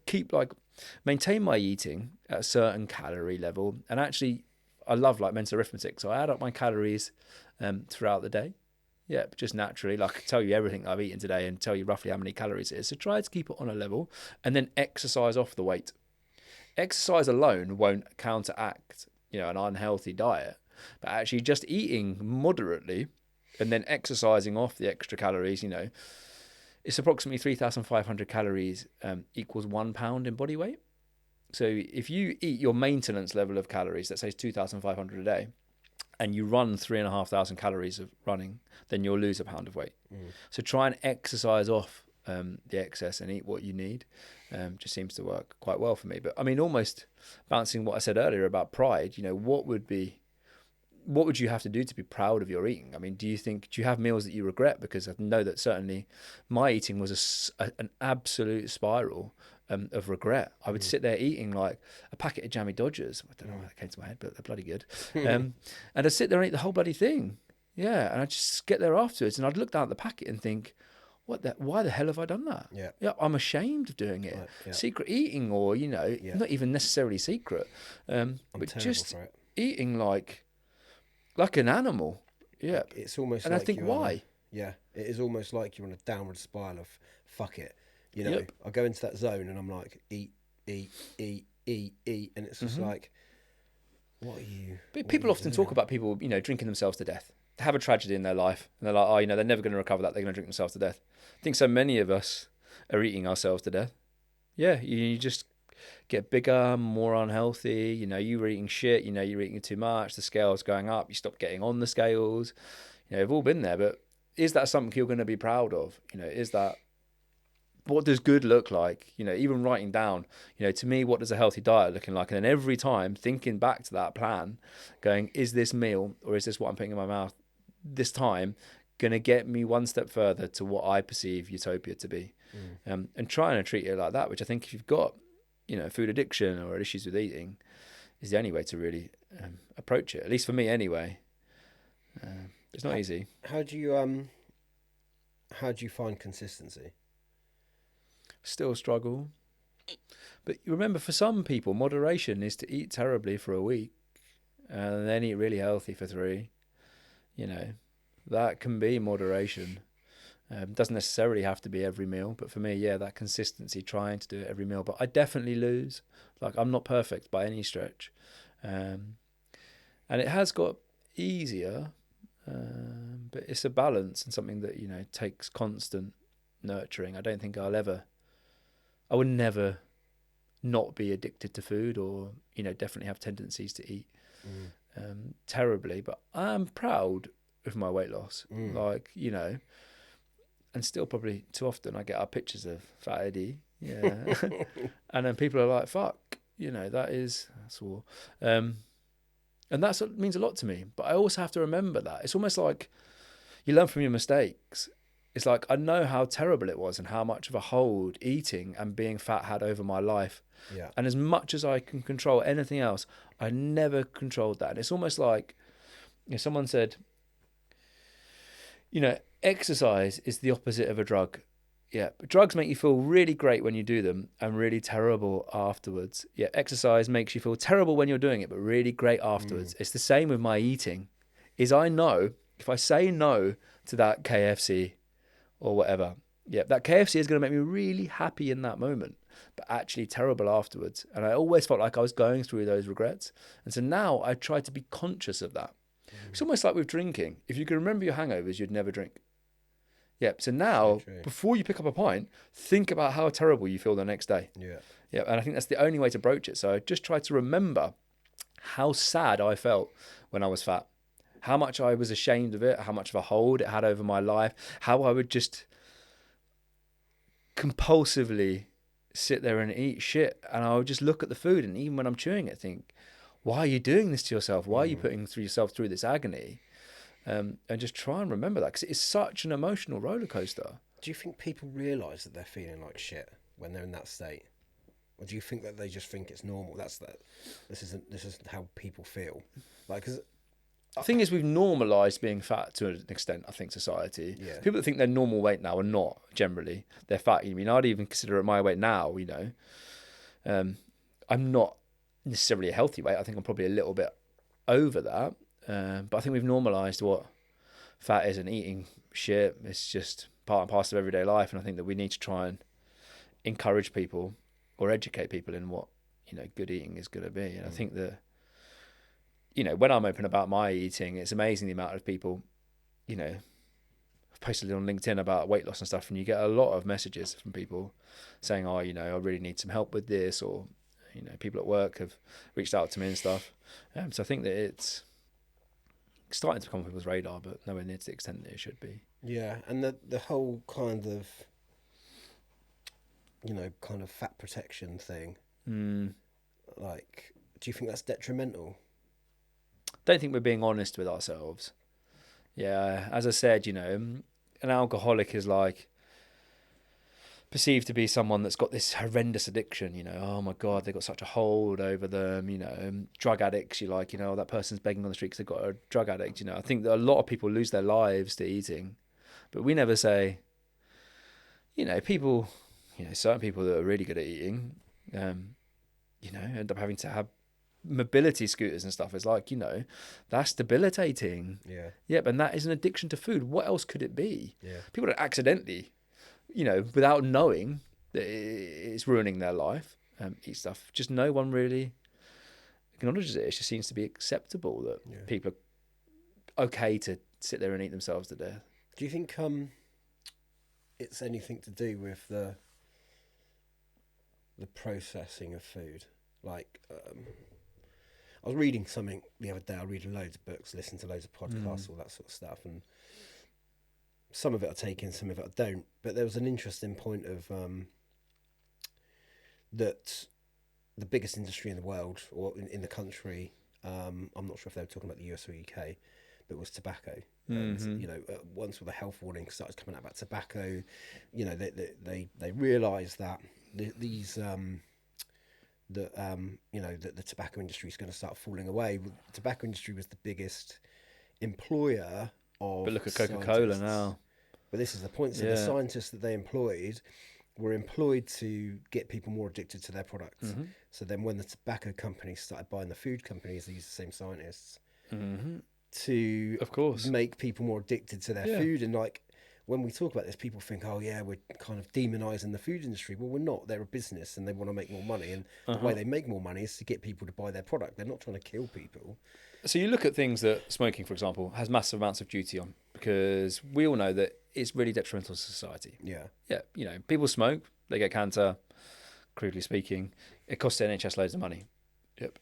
maintain my eating at a certain calorie level. And actually, I love like mental arithmetic. So I add up my calories throughout the day. Yeah, but just naturally, like I tell you everything I've eaten today and tell you roughly how many calories it is. So try to keep it on a level, and then exercise off the weight. Exercise alone won't counteract, an unhealthy diet, but actually just eating moderately and then exercising off the extra calories, it's approximately 3,500 calories equals 1 pound in body weight. So if you eat your maintenance level of calories, let's say it's 2,500 a day, and you run 3,500 calories of running, then you'll lose a pound of weight. So try and exercise off the excess and eat what you need. Just seems to work quite well for me. But I mean, almost bouncing what I said earlier about pride, what would you have to do to be proud of your eating? I mean, do you have meals that you regret? Because I know that certainly my eating was an absolute spiral of regret. I would sit there eating like a packet of Jammy Dodgers. I don't know why that came to my head, but they're bloody good. And I'd sit there and eat the whole bloody thing. Yeah, and I'd just get there afterwards, and I'd look down at the packet and think, why the hell have I done that? Yeah, I'm ashamed of doing it. right, yeah. Secret eating, or not even necessarily secret, but just for it. eating like an animal. Yeah, It's almost and like I think why? Yeah, it is almost like you're on a downward spiral of fuck it. Yep. I go into that zone and I'm like, eat, eat, eat, eat, eat, and it's just like, what are you? But people often talk about people, drinking themselves to death. They have a tragedy in their life, and they're like, oh, they're never going to recover that. They're going to drink themselves to death. I think so many of us are eating ourselves to death. Yeah, you just get bigger, more unhealthy. You were eating shit. You're eating too much. The scale's going up. You stop getting on the scales. We've all been there, but is that something you're going to be proud of? You know, is that, what does good look like? You know, even writing down, you know, to me, what does a healthy diet looking like? And then every time thinking back to that plan, going, is this meal, or is this what I'm putting in my mouth this time going to get me one step further to what I perceive utopia to be? And trying to treat it like that, which I think if you've got, you know, food addiction or issues with eating, is the only way to really approach it. At least for me, anyway. It's not easy. How do you find consistency? Still struggle. But you remember, for some people, moderation is to eat terribly for a week and then eat really healthy for 3. You know, that can be moderation. Doesn't necessarily have to be every meal, but for me, yeah, that consistency, trying to do it every meal. But I definitely lose. Like, I'm not perfect by any stretch. And it has got easier, but it's a balance and something that, you know, takes constant nurturing. I don't think I would never not be addicted to food, or, you know, definitely have tendencies to eat terribly. But I'm proud of my weight loss. Like, you know, and still probably too often I get up pictures of Fat Eddie. Yeah. And then people are like, fuck, you know, that's all. And that means a lot to me. But I also have to remember that. It's almost like you learn from your mistakes. It's like, I know how terrible it was and how much of a hold eating and being fat had over my life. Yeah. And as much as I can control anything else, I never controlled that. And it's almost like, you know, someone said, you know, exercise is the opposite of a drug. Yeah, but drugs make you feel really great when you do them and really terrible afterwards. Yeah, exercise makes you feel terrible when you're doing it, but really great afterwards. It's the same with my eating. Is I know if I say no to that KFC or whatever, yeah, that KFC is going to make me really happy in that moment, but actually terrible afterwards. And I always felt like I was going through those regrets. And so now I try to be conscious of that. It's almost like with drinking. If you can remember your hangovers, you'd never drink. Yeah. So now, before you pick up a pint, think about how terrible you feel the next day. Yeah. Yeah. And I think that's the only way to broach it. So I just try to remember how sad I felt when I was fat, how much I was ashamed of it, how much of a hold it had over my life, how I would just compulsively sit there and eat shit. And I would just look at the food, and even when I'm chewing it, think, why are you doing this to yourself? Why are you putting yourself through this agony? And just try and remember that, because it's such an emotional roller coaster. Do you think people realise that they're feeling like shit when they're in that state, or do you think that they just think it's normal? This is how people feel. Like, cause the thing is, we've normalised being fat to an extent. I think society, people that think they're normal weight now are not generally. They're fat. I mean, I'd even consider it my weight now. You know, I'm not necessarily a healthy weight. I think I'm probably a little bit over that. But I think we've normalised what fat is, and eating shit. It's just part and parcel of everyday life. And I think that we need to try and encourage people or educate people in what, you know, good eating is going to be. And I think that, you know, when I'm open about my eating, it's amazing the amount of people, you know, I've posted on LinkedIn about weight loss and stuff, and you get a lot of messages from people saying, oh, you know, I really need some help with this, or, you know, people at work have reached out to me and stuff. So I think that it's starting to come on people's radar, but nowhere near to the extent that it should be. Yeah, and the whole kind of, you know, kind of fat protection thing. Like, do you think that's detrimental? Don't think we're being honest with ourselves. Yeah, as I said, you know, an alcoholic is like perceived to be someone that's got this horrendous addiction, you know, oh my God, they've got such a hold over them, you know. Drug addicts, you like, you know, that person's begging on the street because they've got a drug addict, you know. I think that a lot of people lose their lives to eating, but we never say, you know, people, you know, certain people that are really good at eating, you know, end up having to have mobility scooters and stuff. It's like, you know, that's debilitating. Yeah. Yep, and that is an addiction to food. What else could it be? Yeah. People that accidentally, you know, without knowing that it's ruining their life, eat stuff. Just no one really acknowledges it. It just seems to be acceptable that people are okay to sit there and eat themselves to death. Do you think it's anything to do with the processing of food? Like, I was reading something the other day. I read loads of books, listen to loads of podcasts, all that sort of stuff, and some of it I take in, some of it I don't. But there was an interesting point of that the biggest industry in the world or in the country, I'm not sure if they were talking about the US or UK, but it was tobacco. And Mm-hmm. once with the health warning started coming out about tobacco, they realised that these that the tobacco industry is going to start falling away. The tobacco industry was the biggest employer But of look at Coca-Cola scientists. now. But this is the point. So the Yeah. scientists that they employed were employed to get people more addicted to their products. Mm-hmm. So then when the tobacco companies started buying the food companies, they used the same scientists Mm-hmm. to Of course. make people more addicted to their Yeah. food. And like when we talk about this, people think, oh yeah, we're kind of demonizing the food industry. Well, we're not. They're a business and they want to make more money. And the way Uh-huh. they make more money is to get people to buy their product. They're not trying to kill people. So you look at things that smoking, for example, has massive amounts of duty on, because we all know that it's really detrimental to society. Yeah. Yeah, people smoke, they get cancer, crudely speaking. It costs the NHS loads of money. Yep.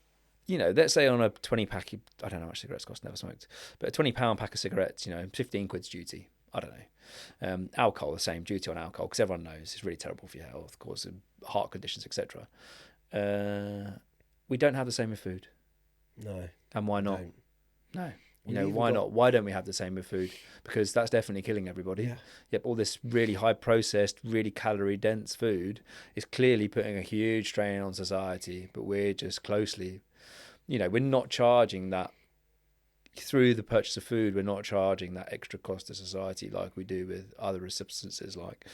Let's say on a 20 pack, I don't know how much cigarettes cost, never smoked, but a £20 pack of cigarettes, 15 quid's duty. I don't know. Alcohol, the same duty on alcohol, because everyone knows it's really terrible for your health, causes heart conditions, etc. We don't have the same with food. No. And why not? Don't. No. We've even Why got- not? Why don't we have the same with food? Because that's definitely killing everybody. Yeah. Yep, all this really high processed, really calorie dense food is clearly putting a huge strain on society, but we're just closely, we're not charging that through the purchase of food. We're not charging that extra cost to society like we do with other substances like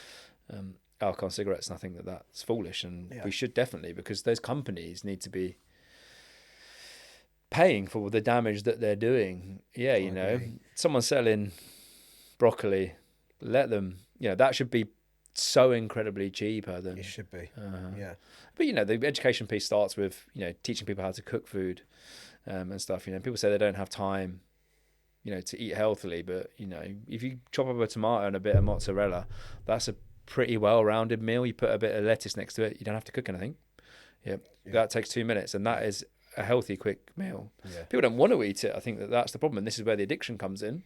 alcohol and cigarettes. And I think that's foolish, and Yeah. we should definitely, because those companies need to be paying for the damage that they're doing. Yeah, agree. someone's selling broccoli, let them, that should be so incredibly cheaper than It should be. Yeah. But the education piece starts with teaching people how to cook food and stuff. People say they don't have time to eat healthily, but if you chop up a tomato and a bit of mozzarella, that's a pretty well-rounded meal. You put a bit of lettuce next to it, you don't have to cook anything. Yeah. That takes 2 minutes, and that is a healthy, quick meal. Yeah. People don't want to eat it. I think that's the problem, and this is where the addiction comes in.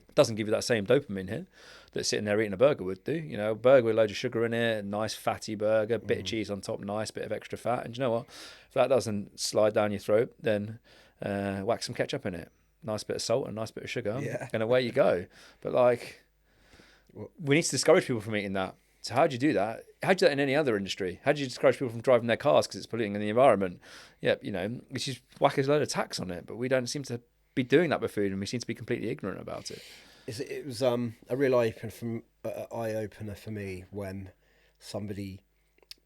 It doesn't give you that same dopamine hit that sitting there eating a burger would do. A burger with loads of sugar in it, a nice fatty burger, bit of cheese on top, nice bit of extra fat. And you know what? If that doesn't slide down your throat, then whack some ketchup in it. Nice bit of salt and a nice bit of sugar, and away you go. But we need to discourage people from eating that. So how do you do that? How do you do that in any other industry? How do you discourage people from driving their cars because it's polluting in the environment? Yep, you just whack a load of tax on it, but we don't seem to be doing that with food, and we seem to be completely ignorant about it. It was a real eye opener for me when somebody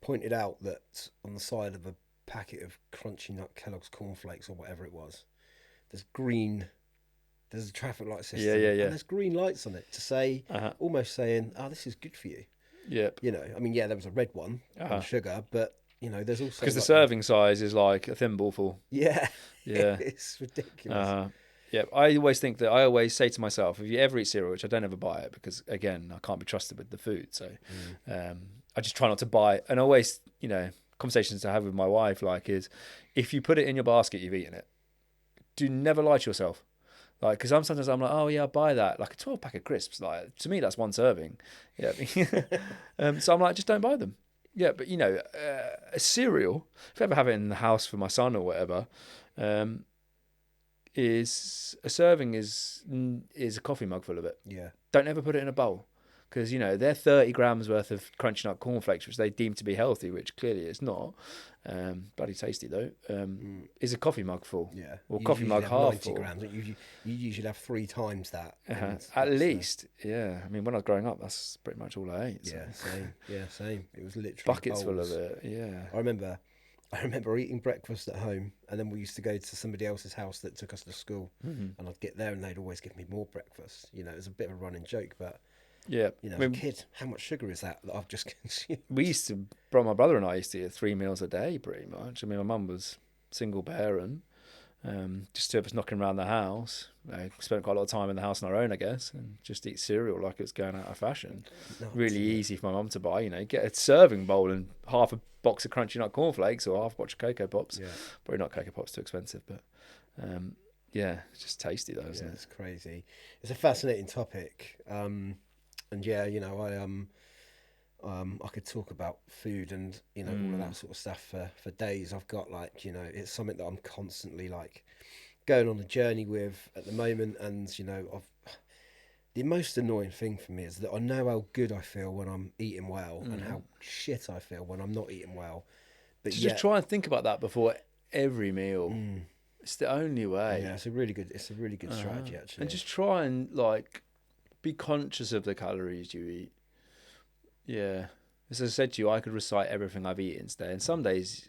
pointed out that on the side of a packet of Crunchy Nut Kellogg's cornflakes or whatever it was, there's a traffic light system, Yeah. and there's green lights on it to say, almost saying, "Oh, this is good for you." Yep. I mean, yeah, there was a red one on sugar, but there's also because the serving size is like a thimble full. Yeah, Yeah, it's ridiculous. Yeah, I always say to myself, if you ever eat cereal, which I don't ever buy it because again I can't be trusted with the food, so I just try not to buy it. And always, conversations to have with my wife is, if you put it in your basket, you've eaten it. Do never lie to yourself. Because sometimes I'm like, oh yeah, I'll buy that. Like a 12 pack of crisps. To me, that's one serving. Yeah. So I'm like, just don't buy them. Yeah, but a cereal, if I ever have it in the house for my son or whatever, is a serving is a coffee mug full of it. Yeah. Don't ever put it in a bowl. Because, they're 30 grams worth of Crunchy Nut cornflakes, which they deem to be healthy, which clearly it's not. Bloody tasty, though. Is a coffee mug full. Yeah. Or You coffee usually mug have half 90 full. grams. You usually have 3 times that. At least, yeah. I mean, when I was growing up, that's pretty much all I ate. So. Yeah, same. Yeah, same. It was literally Buckets full bowls. of it, yeah. I remember eating breakfast at home, and then we used to go to somebody else's house that took us to school, and I'd get there and they'd always give me more breakfast. It was a bit of a running joke, but yeah, as a kid, how much sugar is that I've just consumed? My brother and I used to eat 3 meals a day, pretty much. I mean, my mum was single parent, just 2 of us knocking around the house. Spent quite a lot of time in the house on our own, I guess, and just eat cereal like it's going out of fashion. Really easy for my mum to buy. Get a serving bowl and half a box of Crunchy Nut cornflakes or half a box of Cocoa Pops. Yeah. Probably not Cocoa Pops, too expensive, but yeah, it's just tasty though, isn't it? It's crazy. It's a fascinating topic. And yeah, you know, I could talk about food and all of that sort of stuff for days. I've got like it's something that I'm constantly like going on a journey with at the moment, and I've the most annoying thing for me is that I know how good I feel when I'm eating well and how shit I feel when I'm not eating well. But So just yet, try and think about that before every meal. mm, It's the only way. yeah, it's a really good strategy And actually. just try and like be conscious of the calories you eat. Yeah. As I said to you, I could recite everything I've eaten today, and some days,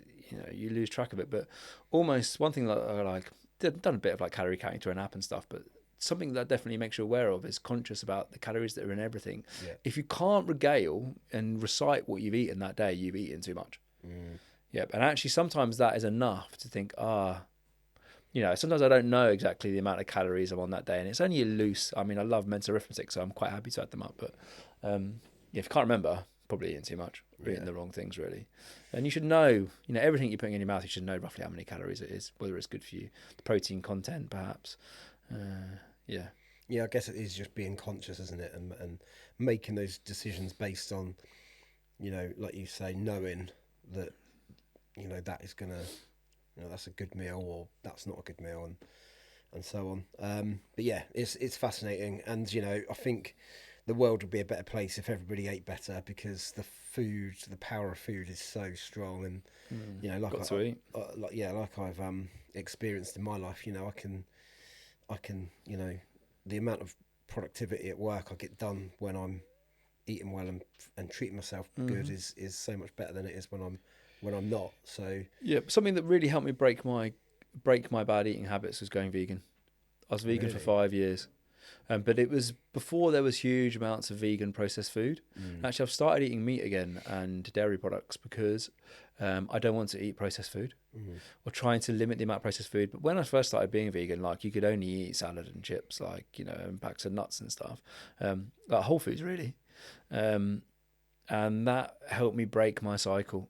you lose track of it. But almost one thing that I like, done a bit of like calorie counting to an app and stuff, but something that definitely makes you aware of is conscious about the calories that are in everything. Yeah. If you can't regale and recite what you've eaten that day, you've eaten too much. Mm. Yep. And actually, sometimes that is enough to think, sometimes I don't know exactly the amount of calories I'm on that day, and it's only a loose. I mean, I love mental arithmetic, so I'm quite happy to add them up. But yeah, if you can't remember, probably eating too much, or eating Yeah. the wrong things, really. And you should know, everything you're putting in your mouth, you should know roughly how many calories it is, whether it's good for you, the protein content, perhaps. Yeah. Yeah, I guess it is just being conscious, isn't it? And making those decisions based on, like you say, knowing that, that is gonna, that's a good meal or that's not a good meal, and so on. But yeah, it's fascinating, and I think the world would be a better place if everybody ate better, because the power of food is so strong, and like Got to eat. like I've experienced in my life, I can, the amount of productivity at work I get done when I'm eating well and treating myself good is so much better than it is when I'm not. So Yeah, something that really helped me break my bad eating habits was going vegan. I was vegan for really, 5 years. But it was before there was huge amounts of vegan processed food. Actually, I've started eating meat again and dairy products because I don't want to eat processed food, or trying to limit the amount of processed food. But when I first started being vegan, like you could only eat salad and chips, like and packs of nuts and stuff, like whole foods really, and that helped me break my cycle.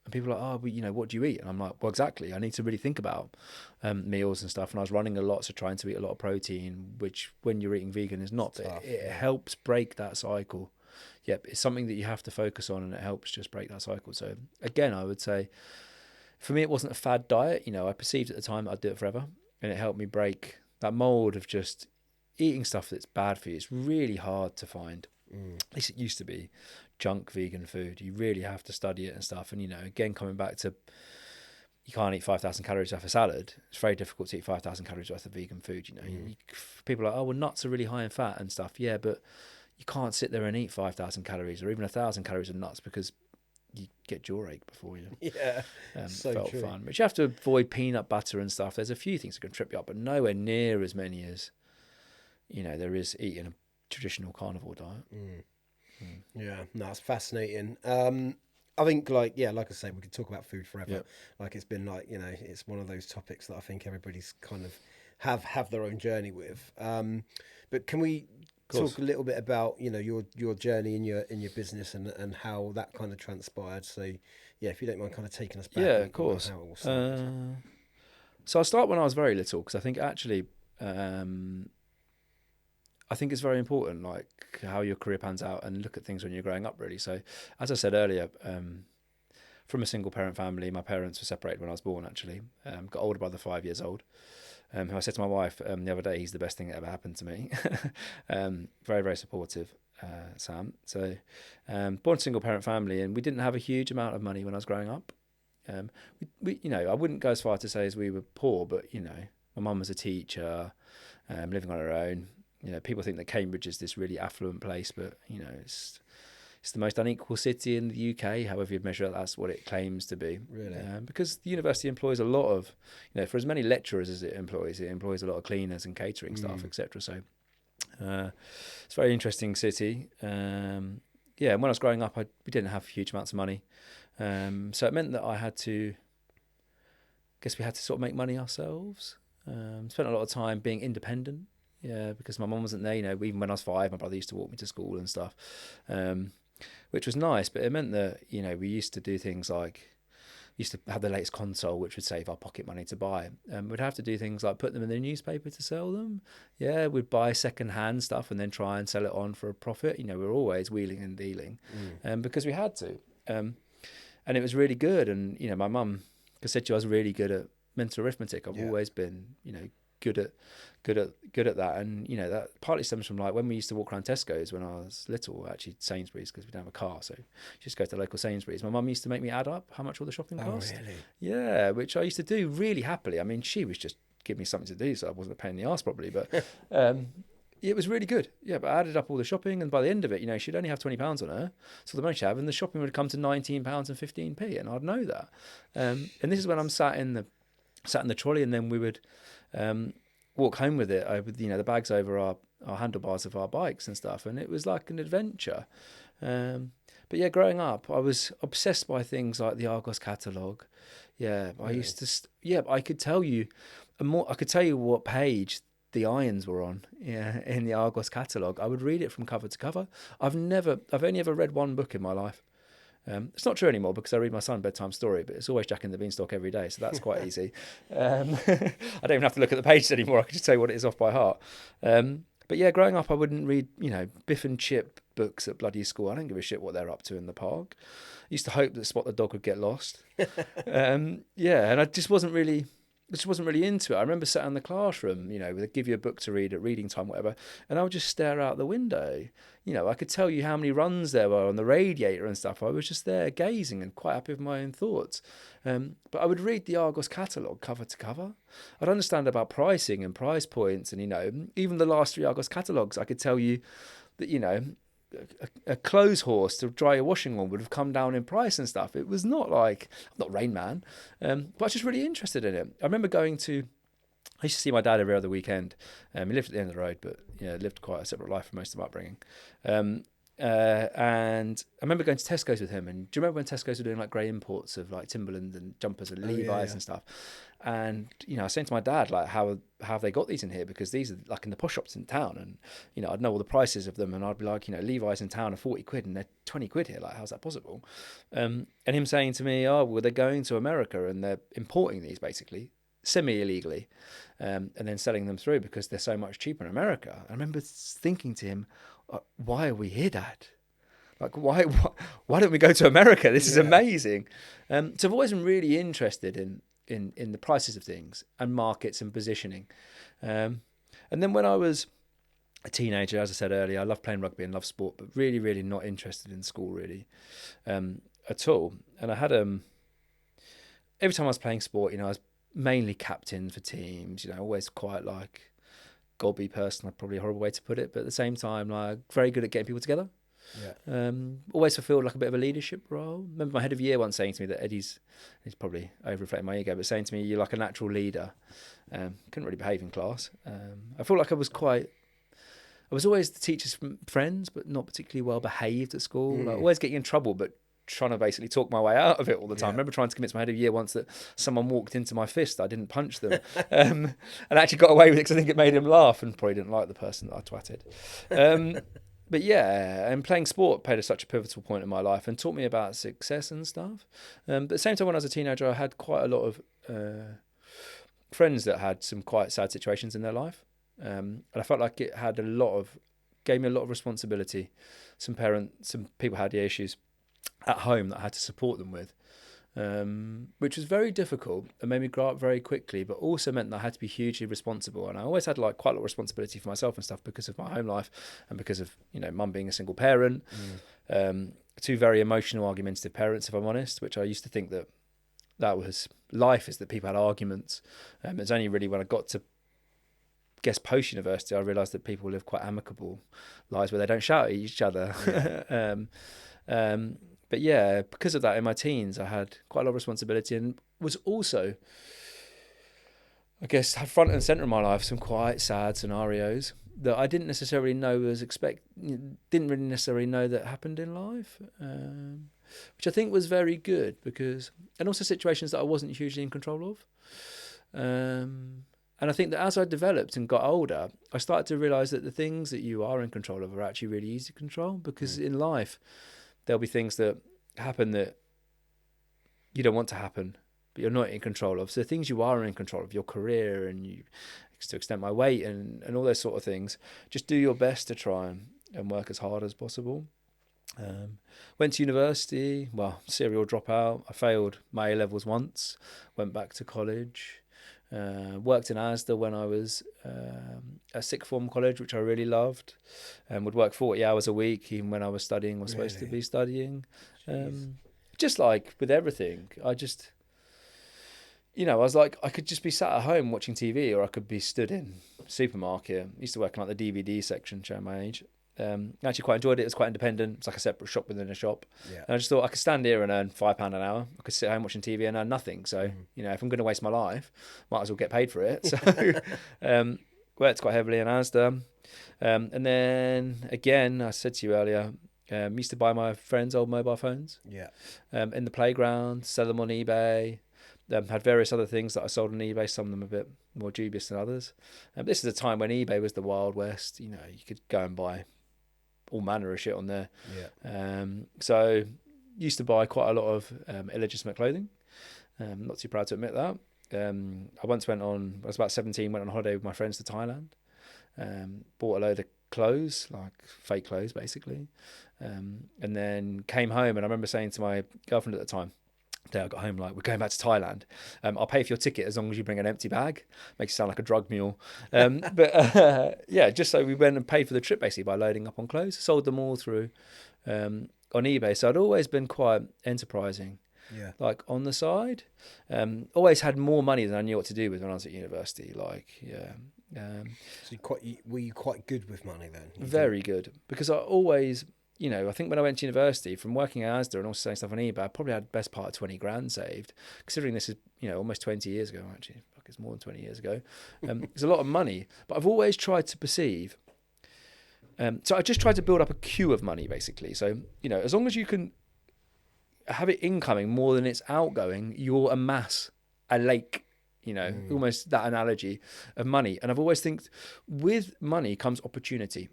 And people are like, oh, but what do you eat? And I'm like, well, exactly. I need to really think about meals and stuff. And I was running a lot, so trying to eat a lot of protein, which when you're eating vegan is not. But tough. it Yeah. helps break that cycle. Yep, it's something that you have to focus on, and it helps just break that cycle. So again, I would say for me, it wasn't a fad diet. I perceived at the time that I'd do it forever, and it helped me break that mold of just eating stuff that's bad for you. It's really hard to find. At least it used to be junk vegan food. You really have to study it and stuff. And again, coming back to you can't eat 5,000 calories worth of salad. It's very difficult to eat 5,000 calories worth of vegan food. People are like, oh, well, nuts are really high in fat and stuff. Yeah, but you can't sit there and eat 5,000 calories or even 1,000 calories of nuts because you get jaw ache before you Yeah, so felt true. fun. But you have to avoid peanut butter and stuff. There's a few things that can trip you up, but nowhere near as many as there is eating a traditional carnivore diet. Yeah, no, it's fascinating. I think like I say, we could talk about food forever. Yep. Like it's been like it's one of those topics that I think everybody's kind of have their own journey with. But can we talk a little bit about your journey in your business and how that kind of transpired? So yeah, if you don't mind, kind of taking us back Yeah, on, of course. how it all started. So I'll start when I was very little because I think actually, I think it's very important, like how your career pans out and look at things when you're growing up, really. So, as I said earlier, from a single parent family, my parents were separated when I was born, actually. Got older brother 5 years old, who I said to my wife the other day, he's the best thing that ever happened to me. Very, very supportive, Sam. So, born single parent family, and we didn't have a huge amount of money when I was growing up. I wouldn't go as far to say as we were poor, but my mum was a teacher, living on her own. People think that Cambridge is this really affluent place, but it's the most unequal city in the UK. However you measure it, that's what it claims to be. Really? Because the university employs a lot of, for as many lecturers as it employs a lot of cleaners and catering staff, etc. So it's a very interesting city. And when I was growing up, we didn't have huge amounts of money. So it meant that we had to sort of make money ourselves. Spent a lot of time being independent. Yeah, because my mum wasn't there. Even when I was 5, my brother used to walk me to school and stuff, which was nice. But it meant that we used to do things like used to have the latest console, which would save our pocket money to buy. We'd have to do things like put them in the newspaper to sell them. Yeah, we'd buy second-hand stuff and then try and sell it on for a profit. We were always wheeling and dealing, because we had to. And it was really good. And my mum said to you, I was really good at mental arithmetic. I've always been, good at that. And that partly stems from like when we used to walk around Tesco's when I was little, actually Sainsbury's, because we don't have a car, so just go to the local Sainsbury's. My mum used to make me add up how much all the shopping cost. Really? Yeah, which I used to do really happily. I mean, she was just giving me something to do, so I wasn't a pain in the arse probably, but it was really good. Yeah, but I added up all the shopping, and by the end of it, she'd only have £20 on her, so the most she'd have, and the shopping would come to £19 and 15p, and I'd know that. And this is when I'm sat in the trolley, and then we would walk home with it over, the bags over our handlebars of our bikes and stuff, and it was like an adventure. But yeah, growing up, I was obsessed by things like the Argos catalogue. Yeah, I used to. I could tell you I could tell you what page the irons were on. Yeah, in the Argos catalogue, I would read it from cover to cover. I've only ever read one book in my life. It's not true anymore because I read my son a bedtime story, but it's always Jack and the Beanstalk every day, so that's quite easy. I don't even have to look at the pages anymore. I can just tell you what it is off by heart. But yeah, growing up, I wouldn't read, Biff and Chip books at bloody school. I don't give a shit what they're up to in the park. I used to hope that Spot the dog would get lost. And I just wasn't really into it. I remember sat in the classroom, they'd give you a book to read at reading time, whatever, and I would just stare out the window. I could tell you how many runs there were on the radiator and stuff. I was just there gazing and quite happy with my own thoughts. But I would read the Argos catalogue cover to cover. I'd understand about pricing and price points, and even the last 3 Argos catalogues, I could tell you that a clothes horse to dry your washing on would have come down in price and stuff. It was not like, I'm not Rain Man, but I was just really interested in it. I remember I used to see my dad every other weekend. He lived at the end of the road, but lived quite a separate life for most of my upbringing. And I remember going to Tesco's with him. And do you remember when Tesco's were doing like grey imports of like Timberland and jumpers and Levi's and stuff? And I was saying to my dad, like, how have they got these in here? Because these are like in the posh shops in town, and I'd know all the prices of them, and I'd be like, Levi's in town are 40 quid and they're 20 quid here. Like, how's that possible? And him saying to me, oh, well, they're going to America and they're importing these basically semi-illegally, and then selling them through because they're so much cheaper in America. I remember thinking to him, why are we here, Dad? Like, why don't we go to America? This is amazing. So I've always been really interested in the prices of things and markets and positioning. And then when I was a teenager, as I said earlier, I loved playing rugby and loved sport, but really, really not interested in school really at all. And I had every time I was playing sport, I was mainly captain for teams, always quite like gobby person, probably a horrible way to put it, but at the same time, like very good at getting people together. Yeah. Always fulfilled like a bit of a leadership role. Remember my head of year once saying to me that he's probably over-reflecting my ego, but saying to me, you're like a natural leader. Couldn't really behave in class. I felt like I was always the teacher's friends, but not particularly well behaved at school. Like always getting in trouble, but trying to basically talk my way out of it all the time. I remember trying to convince my head of year once that someone walked into my fist, I didn't punch them, and actually got away with it because I think it made him laugh, and probably didn't like the person that I twatted. But yeah, and playing sport played such a pivotal point in my life and taught me about success and stuff. But at the same time, when I was a teenager, I had quite a lot of friends that had some quite sad situations in their life, and I felt like it had gave me a lot of responsibility. Some people had issues at home that I had to support them with, which was very difficult and made me grow up very quickly, but also meant that I had to be hugely responsible. And I always had like quite a lot of responsibility for myself and stuff because of my home life and because of mum being a single parent, 2 very emotional, argumentative parents, if I'm honest, which I used to think that was life, is that people had arguments. It's only really when I got to post university I realised that people live quite amicable lives where they don't shout at each other. But yeah, because of that, in my teens, I had quite a lot of responsibility and was also, I guess, had front and centre in my life some quite sad scenarios that I didn't necessarily know didn't really necessarily know that happened in life, which I think was very good and also situations that I wasn't hugely in control of. And I think that as I developed and got older, I started to realise that the things that you are in control of are actually really easy to control, because in life, there'll be things that happen that you don't want to happen, but you're not in control of. So the things you are in control of, your career and you, to extend my weight and all those sort of things, just do your best to try and work as hard as possible. Went to university, well, serial dropout. I failed my A-levels once, went back to college, worked in Asda when I was at sixth form college, which I really loved, and would work 40 hours a week, even when I was studying or supposed to be studying. Just like with everything, I just, I was like, I could just be sat at home watching TV, or I could be stood in a supermarket. I used to work in like the DVD section, showing my age. I actually quite enjoyed it. It was quite independent. It's like a separate shop within a shop. Yeah. And I just thought I could stand here and earn £5 an hour. I could sit home watching TV and earn nothing. So, if I'm going to waste my life, might as well get paid for it. So, worked quite heavily in Asda. And then again, I said to you earlier, used to buy my friends' old mobile phones. Yeah. In the playground, sell them on eBay. Had various other things that I sold on eBay, some of them a bit more dubious than others. This is a time when eBay was the Wild West. You could go and buy all manner of shit on there. Yeah. So used to buy quite a lot of illegitimate clothing. Not too proud to admit that. I once I was about 17, went on holiday with my friends to Thailand. Bought a load of clothes, like fake clothes basically. And then came home, and I remember saying to my girlfriend at the time, day I got home, like, we're going back to Thailand. I'll pay for your ticket as long as you bring an empty bag. Makes you sound like a drug mule. Yeah, just so we went and paid for the trip basically by loading up on clothes. Sold them all through on eBay. So I'd always been quite enterprising. Yeah. Like on the side. Always had more money than I knew what to do with when I was at university. Like, yeah. So were you quite good with money then? Very good. Because I always... I think when I went to university, from working at Asda and also selling stuff on eBay, I probably had the best part of 20 grand saved. Considering this is, almost 20 years ago, actually. Fuck, it's more than 20 years ago. It's a lot of money. But I've always tried to perceive. So I just tried to build up a queue of money, basically. So, as long as you can have it incoming more than it's outgoing, you'll amass a lake, almost that analogy of money. And I've always think with money comes opportunity.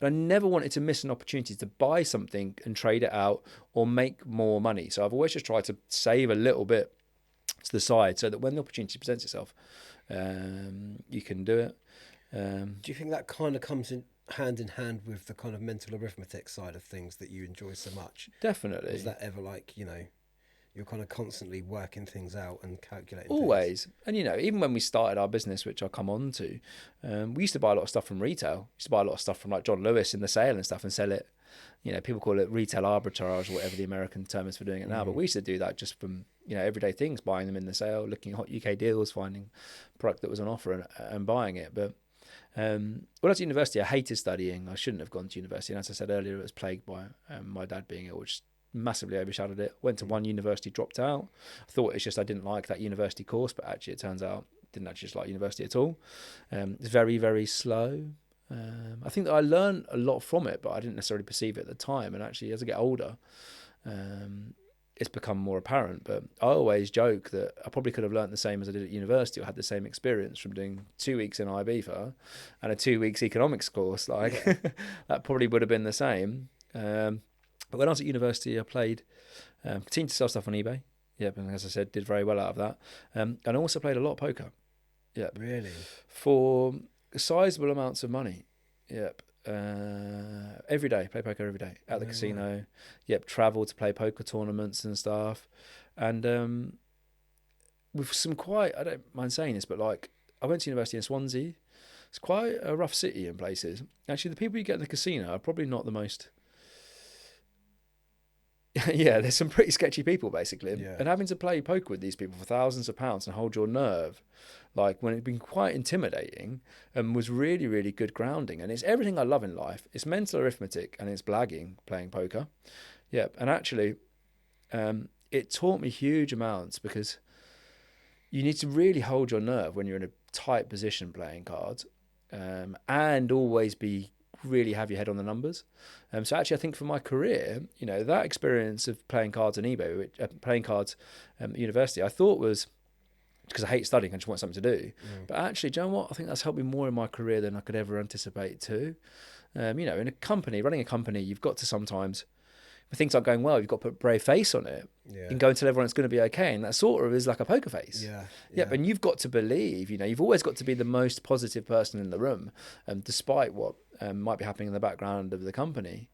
I never wanted to miss an opportunity to buy something and trade it out or make more money. So I've always just tried to save a little bit to the side so that when the opportunity presents itself, you can do it. Do you think that kind of comes in hand with the kind of mental arithmetic side of things that you enjoy so much? Definitely. Is that ever like, you're kind of constantly working things out and calculating always things? And even when we started our business, which I'll come on to, we used to buy a lot of stuff from retail. We used to buy a lot of stuff from like John Lewis in the sale and stuff and sell it. People call it retail arbitrage or whatever the American term is for doing it now, but we used to do that just from everyday things, buying them in the sale, looking at hot UK deals, finding product that was on offer and buying it. But when I was at university, I hated studying. I shouldn't have gone to university, and as I said earlier, it was plagued by my dad being ill, which massively overshadowed it. Went to one university, dropped out. I thought it's just I didn't like that university course, but actually it turns out I didn't actually just like university at all. It's very, very slow. I think that I learned a lot from it, but I didn't necessarily perceive it at the time. And actually, as I get older, it's become more apparent. But I always joke that I probably could have learned the same as I did at university, or had the same experience from doing 2 weeks in IB and a 2 weeks economics course. Like that probably would have been the same. But when I was at university, I continued to sell stuff on eBay. Yep, and as I said, did very well out of that. And I also played a lot of poker. Yep. Really? For sizable amounts of money. Yep. Every day, play poker every day at the casino. Right. Yep, travel to play poker tournaments and stuff. And with some quite, I don't mind saying this, but like I went to university in Swansea. It's quite a rough city in places. Actually, the people you get in the casino are probably not the most... Yeah, there's some pretty sketchy people basically. Yeah. And having to play poker with these people for thousands of pounds and hold your nerve, like when it's been quite intimidating and was really, really good grounding. And it's everything I love in life. It's mental arithmetic and it's blagging playing poker. Yeah, and actually it taught me huge amounts because you need to really hold your nerve when you're in a tight position playing cards and always really have your head on the numbers. So actually, I think for my career, that experience of playing cards on eBay, playing cards at university, I thought was because I hate studying, I just want something to do. But actually, do you know what? I think that's helped me more in my career than I could ever anticipate too. In a company, running a company, you've got to sometimes when things aren't going well, you've got to put a brave face on it and go and tell everyone it's going to be okay. And that sort of is like a poker face. Yep. And you've got to believe, you've always got to be the most positive person in the room, despite what might be happening in the background of the company.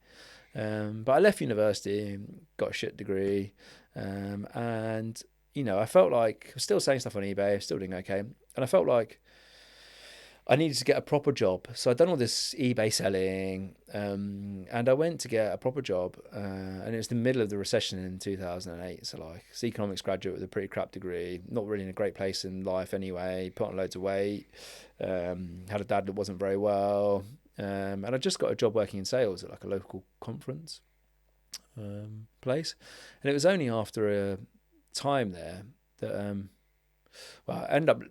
But I left university, got a shit degree, and I felt like I was still selling stuff on eBay, still doing okay, and I felt like I needed to get a proper job. So I'd done all this eBay selling, and I went to get a proper job, and it was the middle of the recession in 2008. So like, it's an economics graduate with a pretty crap degree, not really in a great place in life anyway, put on loads of weight, had a dad that wasn't very well, and I just got a job working in sales at like a local conference place. And it was only after a time there that,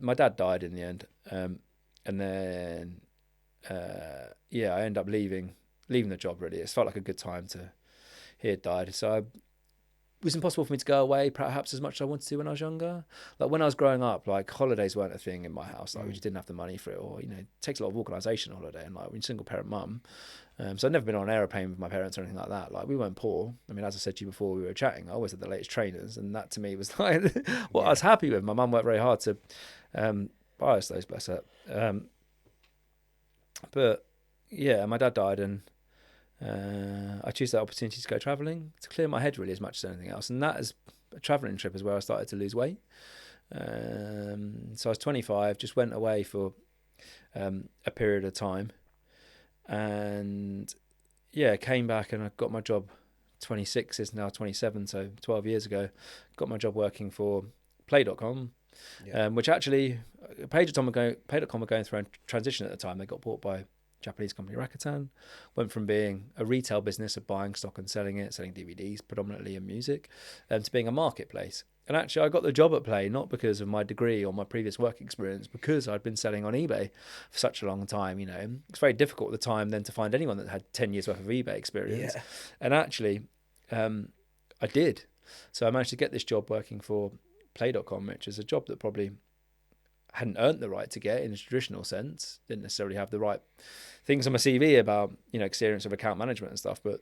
my dad died in the end. And then, I ended up leaving the job, really. It felt like a good time to, he had died. So it was impossible for me to go away perhaps as much as I wanted to when I was younger. Like when I was growing up, like holidays weren't a thing in my house. Like we just didn't have the money for it, or, it takes a lot of organisation holiday. And like we're a single parent mum. So I'd never been on an aeroplane with my parents or anything like that. Like we weren't poor. I mean, as I said to you before we were chatting, I always had the latest trainers. And that to me was like what I was happy with. My mum worked very hard to buy us those, bless her. But yeah, my dad died, and I chose that opportunity to go travelling to clear my head really as much as anything else. And that is a travelling trip is where I started to lose weight. So I was 25, just went away for a period of time, and came back and I got my job. 26 is now 27, so 12 years ago, got my job working for Play.com. Which actually, Play.com were going through a transition at the time. They got bought by Japanese company Rakuten, went from being a retail business of buying stock and selling it, selling DVDs predominantly and music, to being a marketplace. And actually I got the job at Play not because of my degree or my previous work experience, because I'd been selling on eBay for such a long time. It's very difficult at the time then to find anyone that had 10 years worth of eBay experience. And actually I did. So I managed to get this job working for Play.com, which is a job that probably hadn't earned the right to get in a traditional sense, didn't necessarily have the right things on my CV about experience of account management and stuff, but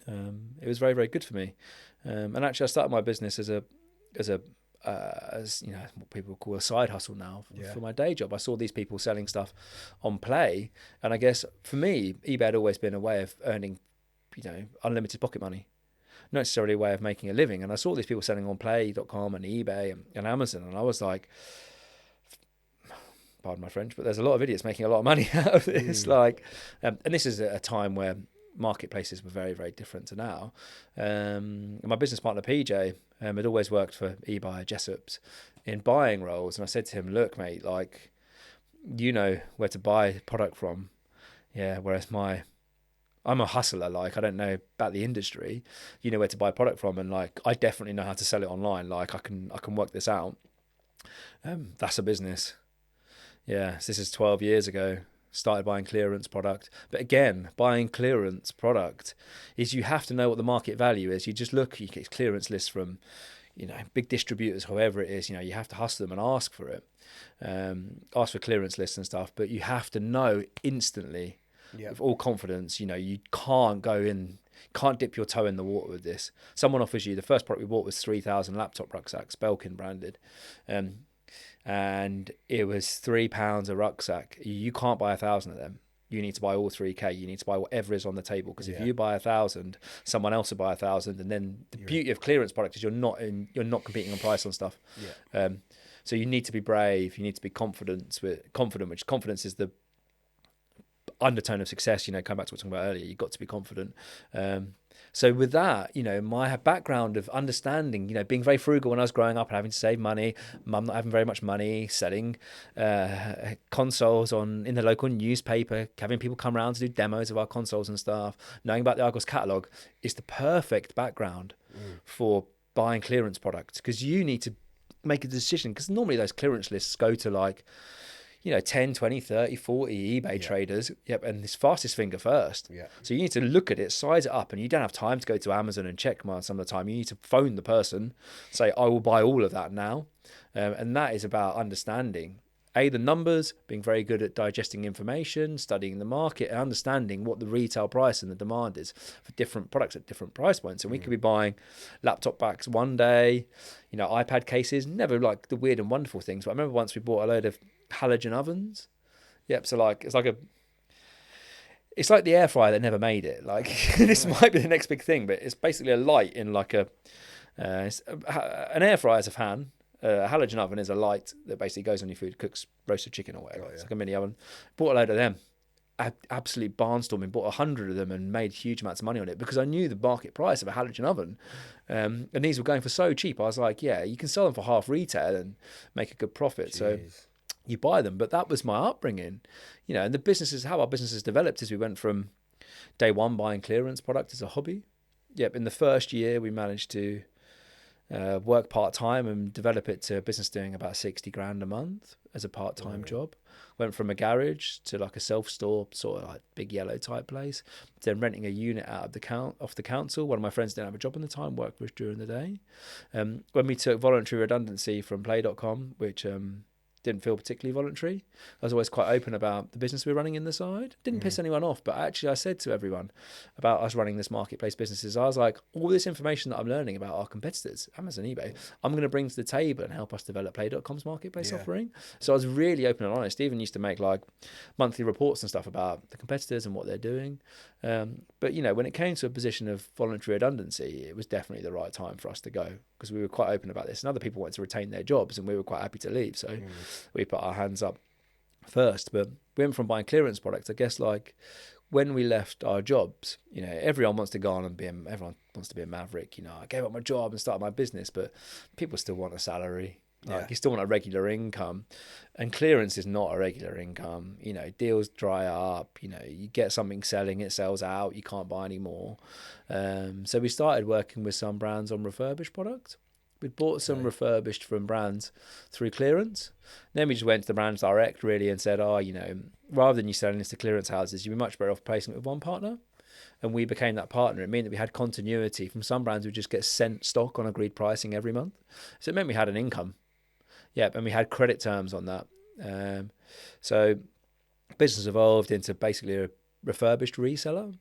it was very, very good for me. And actually I started my business as what people call a side hustle now for my day job. I saw these people selling stuff on Play, and I guess for me eBay had always been a way of earning unlimited pocket money, not necessarily a way of making a living. And I saw these people selling on Play.com and eBay and Amazon, and I was like, pardon my French, but there's a lot of idiots making a lot of money out of this. And this is a time where marketplaces were very, very different to now. And my business partner PJ had always worked for eBay Jessop's in buying roles, and I said to him, look mate, like, where to buy product from, whereas I'm a hustler, like I don't know about the industry, where to buy product from, and like I definitely know how to sell it online, like I can work this out. That's a business. So this is 12 years ago, started buying clearance product. But again, buying clearance product is you have to know what the market value is. You just look, you get clearance lists from big distributors, whoever it is, you have to hustle them and ask for it, ask for clearance lists and stuff, but you have to know instantly with all confidence, you can't dip your toe in the water with this. Someone offers you, the first product we bought was 3,000 laptop rucksacks, Belkin branded, and it was £3 a rucksack. You can't buy 1,000 of them. You need to buy all 3K. You need to buy whatever is on the table, because if you buy 1,000, someone else will buy 1,000, and then the beauty of clearance product is you're not competing on price on stuff. So you need to be brave. You need to be confident. Which confidence is the undertone of success. Come back to what we were talking about earlier. You've got to be confident. So with that, my background of understanding, being very frugal when I was growing up and having to save money, mum not having very much money, selling consoles in the local newspaper, having people come around to do demos of our consoles and stuff, knowing about the Argos catalogue is the perfect background for buying clearance products, because you need to make a decision, because normally those clearance lists go to like 10, 20, 30, 40 eBay traders. And it's fastest finger first. So you need to look at it, size it up, and you don't have time to go to Amazon and check some of the time. You need to phone the person, say, I will buy all of that now. And that is about understanding the numbers, being very good at digesting information, studying the market, and understanding what the retail price and the demand is for different products at different price points. And we could be buying laptop backs one day, iPad cases, never like the weird and wonderful things. But I remember once we bought a load of halogen ovens. Yep. So it's like the air fryer that never made it. Like this might be the next big thing, but it's basically a light in like an air fryer is a fan. A halogen oven is a light that basically goes on your food, cooks roasted chicken or whatever. It's like a mini oven. Bought a load of them. Absolutely barnstorming. Bought 100 of them and made huge amounts of money on it because I knew the market price of a halogen oven. And these were going for so cheap. I was like, yeah, you can sell them for half retail and make a good profit. Jeez. So you buy them. But that was my upbringing. And the businesses, how our business has developed is we went from day one buying clearance product as a hobby. Yep. In the first year, we managed to work part-time and develop it to a business doing about 60 grand a month as a part-time job. Went from a garage to like a self-store, sort of like Big Yellow type place, then renting a unit out of off the council. One of my friends didn't have a job in the time, worked for us during the day. When we took voluntary redundancy from play.com, which didn't feel particularly voluntary. I was always quite open about the business we were running in the side. Didn't piss anyone off, but actually I said to everyone about us running this marketplace businesses, I was like, all this information that I'm learning about our competitors, Amazon, eBay, I'm going to bring to the table and help us develop play.com's marketplace offering. So I was really open and honest. Even used to make like monthly reports and stuff about the competitors and what they're doing. But when it came to a position of voluntary redundancy, it was definitely the right time for us to go because we were quite open about this and other people wanted to retain their jobs and we were quite happy to leave. So we put our hands up first. But we went from buying clearance products, I guess, like when we left our jobs, everyone wants to go on and everyone wants to be a maverick. I gave up my job and started my business, but people still want a salary. You still want a regular income, and clearance is not a regular income. Deals dry up. You get something selling, it sells out. You can't buy any more. So we started working with some brands on refurbished product. We'd bought some refurbished from brands through clearance. Then we just went to the brands direct really and said, rather than you selling this to clearance houses, you'd be much better off placing it with one partner. And we became that partner. It meant that we had continuity. From some brands, we just get sent stock on agreed pricing every month. So it meant we had an income. And we had credit terms on that. So business evolved into basically a refurbished reseller.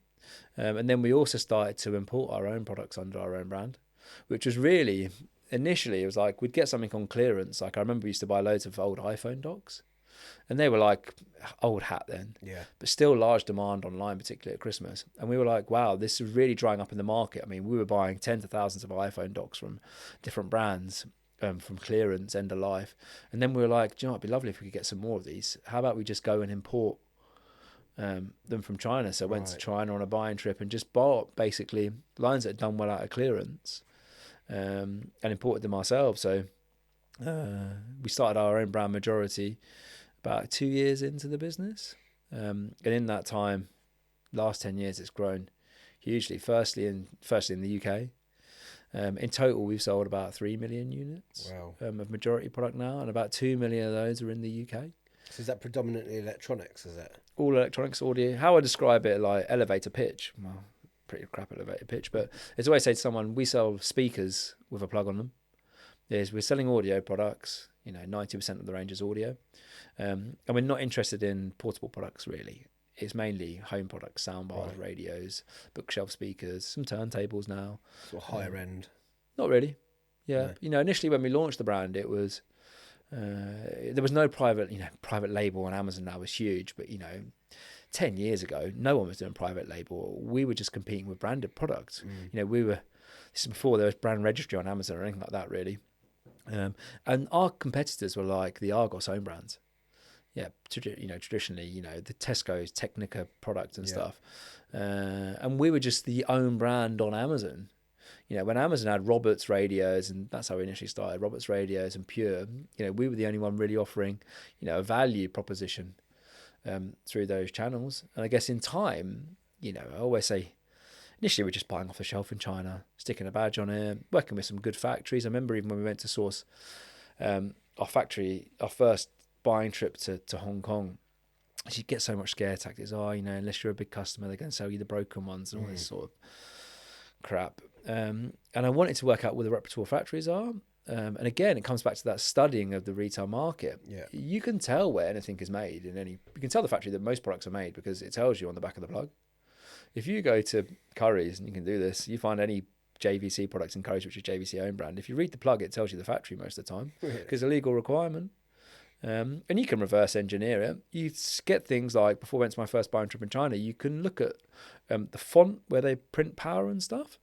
And then we also started to import our own products under our own brand, which was really, initially, it was like we'd get something on clearance. Like I remember we used to buy loads of old iPhone docks. And they were like old hat then, but still large demand online, particularly at Christmas. And we were like, wow, this is really drying up in the market. I mean, we were buying tens of thousands of iPhone docks from different brands. From clearance, end of life. And then we were like, do you know what, it'd be lovely if we could get some more of these. How about we just go and import them from China? So I went to China on a buying trip and just bought basically lines that had done well out of clearance and imported them ourselves. So we started our own brand Majority about 2 years into the business. And in that time, last 10 years, it's grown hugely. Firstly in the UK. In total, we've sold about 3 million units of Majority product now, and about 2 million of those are in the UK. So is that predominantly electronics, is it? All electronics, audio. How I describe it, like elevator pitch. Well, pretty crap elevator pitch, but it's always say to someone, we sell speakers with a plug on them. We're selling audio products, 90% of the range is audio. And we're not interested in portable products, really. It's mainly home products, soundbars, radios, bookshelf speakers, some turntables now. Sort of higher end. Not really. Yeah. No. Initially when we launched the brand, it was, there was no private label on Amazon now was huge, but 10 years ago, no one was doing private label. We were just competing with branded products. This is before there was brand registry on Amazon or anything like that really. And our competitors were like the Argos own brands. Traditionally, the Tesco's Technica product and stuff. And we were just the own brand on Amazon. When Amazon had Roberts radios, and that's how we initially started, Roberts radios and Pure, we were the only one really offering, a value proposition through those channels. And I guess in time, I always say, initially we're just buying off the shelf in China, sticking a badge on it, working with some good factories. I remember even when we went to source our first buying trip to Hong Kong, you get so much scare tactics. Unless you're a big customer, they're going to sell you the broken ones and all this sort of crap. And I wanted to work out where the reputable factories are. And again, it comes back to that studying of the retail market. Yeah. You can tell where anything is made you can tell the factory that most products are made because it tells you on the back of the plug. If you go to Currys, and you can do this, you find any JVC products in Currys, which is JVC own brand. If you read the plug, it tells you the factory most of the time because it's a legal requirement. And you can reverse engineer it. You get things like, before I went to my first buying trip in China, you can look at the font where they print power and stuff.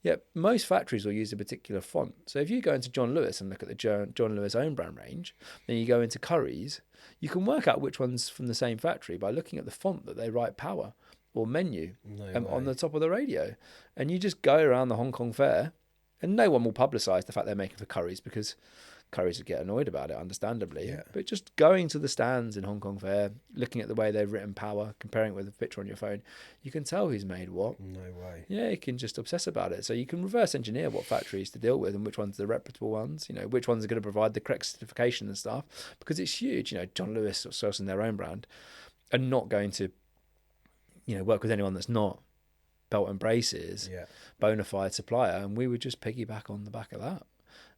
Yeah, most factories will use a particular font. So if you go into John Lewis and look at the John Lewis own brand range, then you go into Currys, you can work out which one's from the same factory by looking at the font that they write power or menu on the top of the radio. And you just go around the Hong Kong fair, and no one will publicise the fact they're making for Currys because Currys would get annoyed about it, understandably. Yeah. But just going to the stands in Hong Kong fair, looking at the way they've written power, comparing it with a picture on your phone, you can tell who's made what. No way. Yeah, you can just obsess about it. So you can reverse engineer what factories to deal with and which ones are the reputable ones, which ones are going to provide the correct certification and stuff, because it's huge. John Lewis or sourcing their own brand and not going to, work with anyone that's not belt and braces, bona fide supplier, and we would just piggyback on the back of that.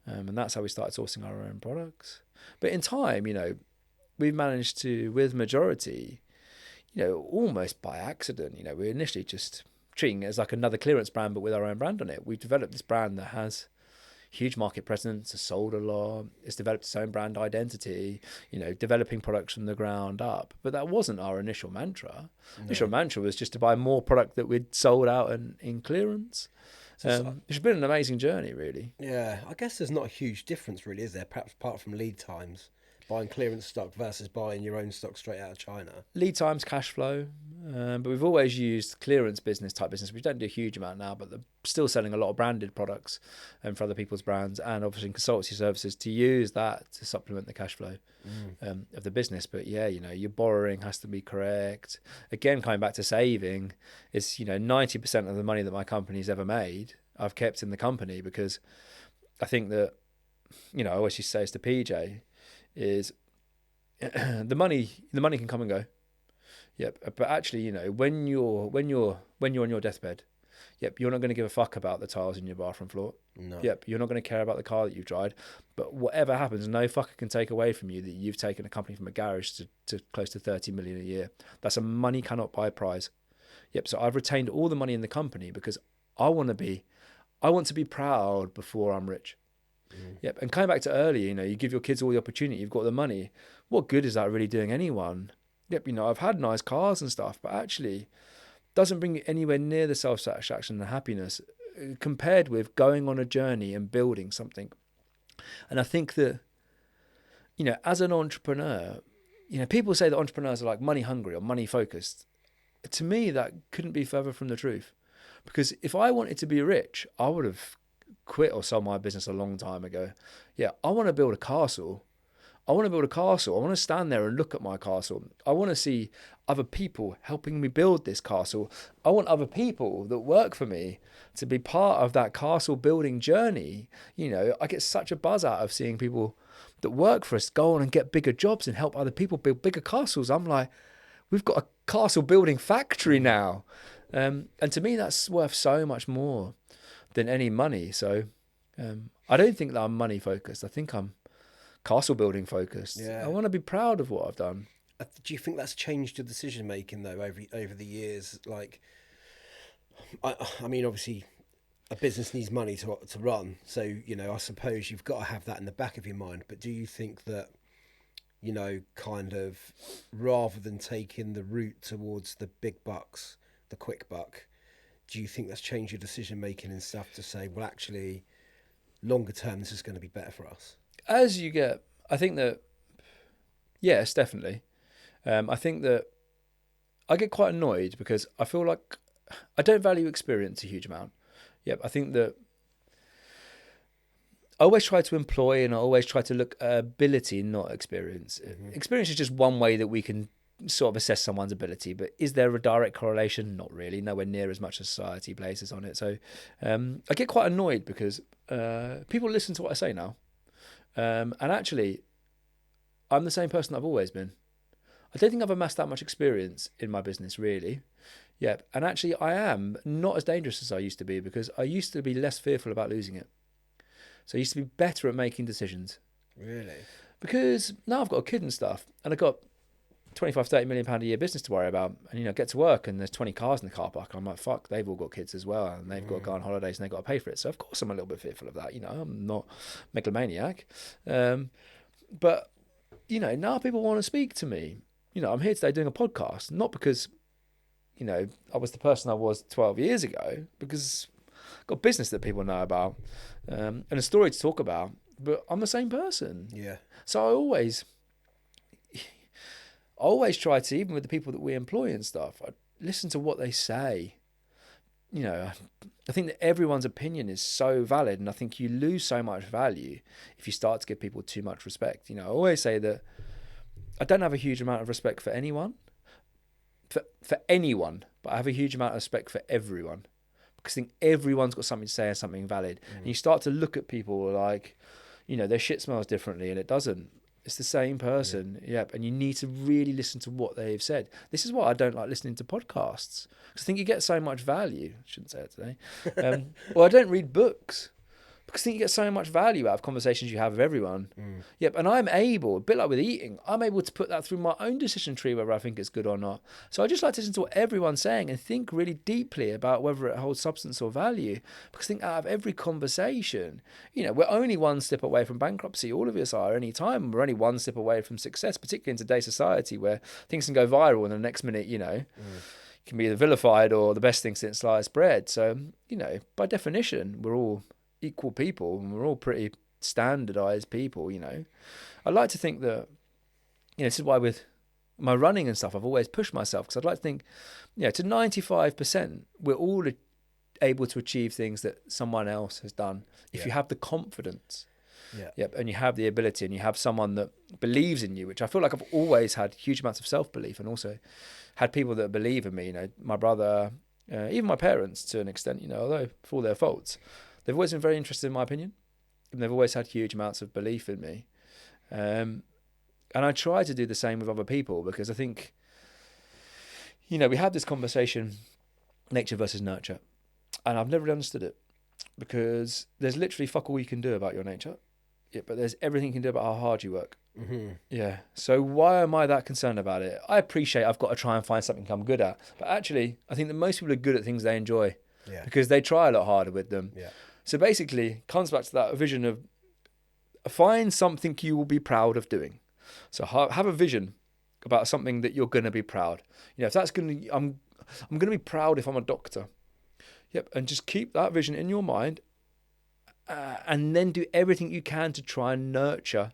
And that's how we started sourcing our own products. But in time, we've managed to, with majority, almost by accident, we're initially just treating it as like another clearance brand, but with our own brand on it. We've developed this brand that has huge market presence, has sold a lot, it's developed its own brand identity, developing products from the ground up. But that wasn't our initial mantra. No. Initial mantra was just to buy more product that we'd sold out in clearance. It's been an amazing journey, really. Yeah, I guess there's not a huge difference, really, is there? Perhaps apart from lead times, buying clearance stock versus buying your own stock straight out of China. Lead times, cash flow, but we've always used clearance type business. We don't do a huge amount now, but they're still selling a lot of branded products for other people's brands, and obviously consultancy services to use that to supplement the cash flow of the business. But yeah, your borrowing has to be correct. Again, coming back to saving, is 90% of the money that my company's ever made, I've kept in the company, because I think that I always used to say this to PJ, is the money can come and go. Yep. But actually, when you're on your deathbed, yep, you're not going to give a fuck about the tiles in your bathroom floor. No. Yep, you're not going to care about the car that you've tried. But whatever happens, no fucker can take away from you that you've taken a company from a garage to close to 30 million a year. That's a money cannot buy prize. Yep. So I've retained all the money in the company because I want to be proud before I'm rich. Yep. And coming back to earlier, you give your kids all the opportunity, you've got the money. What good is that really doing anyone? Yep. I've had nice cars and stuff, but actually doesn't bring you anywhere near the self-satisfaction and happiness compared with going on a journey and building something. And I think that, as an entrepreneur, people say that entrepreneurs are like money hungry or money focused. To me, that couldn't be further from the truth. Because if I wanted to be rich, I would have quit or sold my business a long time ago. Yeah, I want to build a castle. I want to stand there and look at my castle. I want to see other people helping me build this castle. I want other people that work for me to be part of that castle building journey. I get such a buzz out of seeing people that work for us go on and get bigger jobs and help other people build bigger castles. I'm like, we've got a castle building factory now. And to me, that's worth so much more than any money. So I don't think that I'm money focused. I think I'm castle building focused. Yeah. I want to be proud of what I've done. Do you think that's changed your decision making though over the years? Like, I mean, obviously, a business needs money to run. So I suppose you've got to have that in the back of your mind. But do you think that kind of rather than taking the route towards the big bucks, the quick buck, do you think that's changed your decision making and stuff to say, well, actually, longer term, this is going to be better for us? As you get, I think that, yes, definitely. I think that I get quite annoyed because I feel like I don't value experience a huge amount. Yep, I think that I always try to employ and I always try to look at ability, not experience. Mm-hmm. Experience is just one way that we can sort of assess someone's ability, but is there a direct correlation? Not really, nowhere near as much as society places on it. So I get quite annoyed because people listen to what I say now. And actually, I'm the same person I've always been. I don't think I've amassed that much experience in my business, really. Yeah, and actually I am not as dangerous as I used to be because I used to be less fearful about losing it. So I used to be better at making decisions. Really? Because now I've got a kid and stuff, and I've got 25, 30 million pound a year business to worry about, and get to work and there's 20 cars in the car park, and I'm like, fuck, they've all got kids as well, and they've got to go on holidays and they've got to pay for it. So of course I'm a little bit fearful of that. I'm not megalomaniac, but now people want to speak to me. I'm here today doing a podcast, not because I was the person I was 12 years ago, because I've got business that people know about, and a story to talk about, but I'm the same person. Yeah. So I always try to, even with the people that we employ and stuff, I listen to what they say. I think that everyone's opinion is so valid, and I think you lose so much value if you start to give people too much respect. I always say that I don't have a huge amount of respect for anyone, for anyone, but I have a huge amount of respect for everyone, because I think everyone's got something to say and something valid. And you start to look at people like, their shit smells differently, and it doesn't. It's the same person. Yep. And you need to really listen to what they've said. This is why I don't like listening to podcasts, because I think you get so much value. I shouldn't say it today. Well, I don't read books, because I think you get so much value out of conversations you have with everyone. Yep. And I'm able, a bit like with eating, I'm able to put that through my own decision tree, whether I think it's good or not. So I just like to listen to what everyone's saying and think really deeply about whether it holds substance or value. Because I think out of every conversation, we're only one step away from bankruptcy. All of us are any time. We're only one step away from success, particularly in today's society where things can go viral and the next minute, can be either vilified or the best thing since sliced bread. So, by definition, we're all equal people, and we're all pretty standardized people. I'd like to think that this is why with my running and stuff I've always pushed myself, because I'd like to think to 95% we're all able to achieve things that someone else has done if you have the confidence. And you have the ability, and you have someone that believes in you, which I feel like I've always had huge amounts of self-belief, and also had people that believe in me. My brother, even my parents to an extent, although for all their faults, they've always been very interested in my opinion, and they've always had huge amounts of belief in me. And I try to do the same with other people, because I think, we had this conversation, nature versus nurture, and I've never really understood it, because there's literally fuck all you can do about your nature, but there's everything you can do about how hard you work. Yeah. So why am I that concerned about it? I appreciate I've got to try and find something I'm good at, but actually I think that most people are good at things they enjoy, because they try a lot harder with them. So basically it comes back to that vision of find something you will be proud of doing. So have a vision about something that you're going to be proud. If that's going to, I'm going to be proud if I'm a doctor. And just keep that vision in your mind, and then do everything you can to try and nurture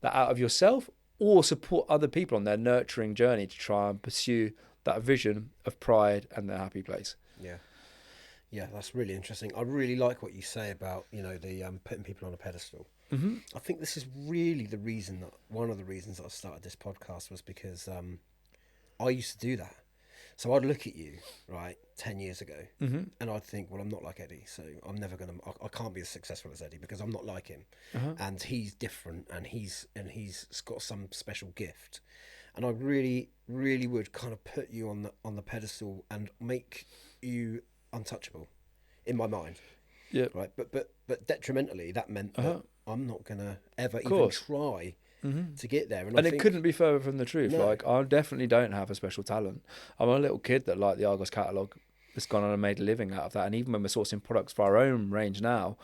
that out of yourself, or support other people on their nurturing journey to try and pursue that vision of pride and their happy place. Yeah, that's really interesting. I really like what you say about the putting people on a pedestal. I think this is really one of the reasons that I started this podcast was because I used to do that. So I'd look at you, right, 10 years ago, and I'd think, well, I'm not like Eddie, so I'm never going to, I can't be as successful as Eddie because I'm not like him. And he's different, and he's got some special gift. And I really, really would kind of put you on the pedestal and make you untouchable in my mind. Right. But detrimentally, that meant that I'm not going to ever even try to get there. And it couldn't be further from the truth. No. Like, I definitely don't have a special talent. I'm a little kid that liked the Argos catalogue, that's gone on and made a living out of that. And even when we're sourcing products for our own range now,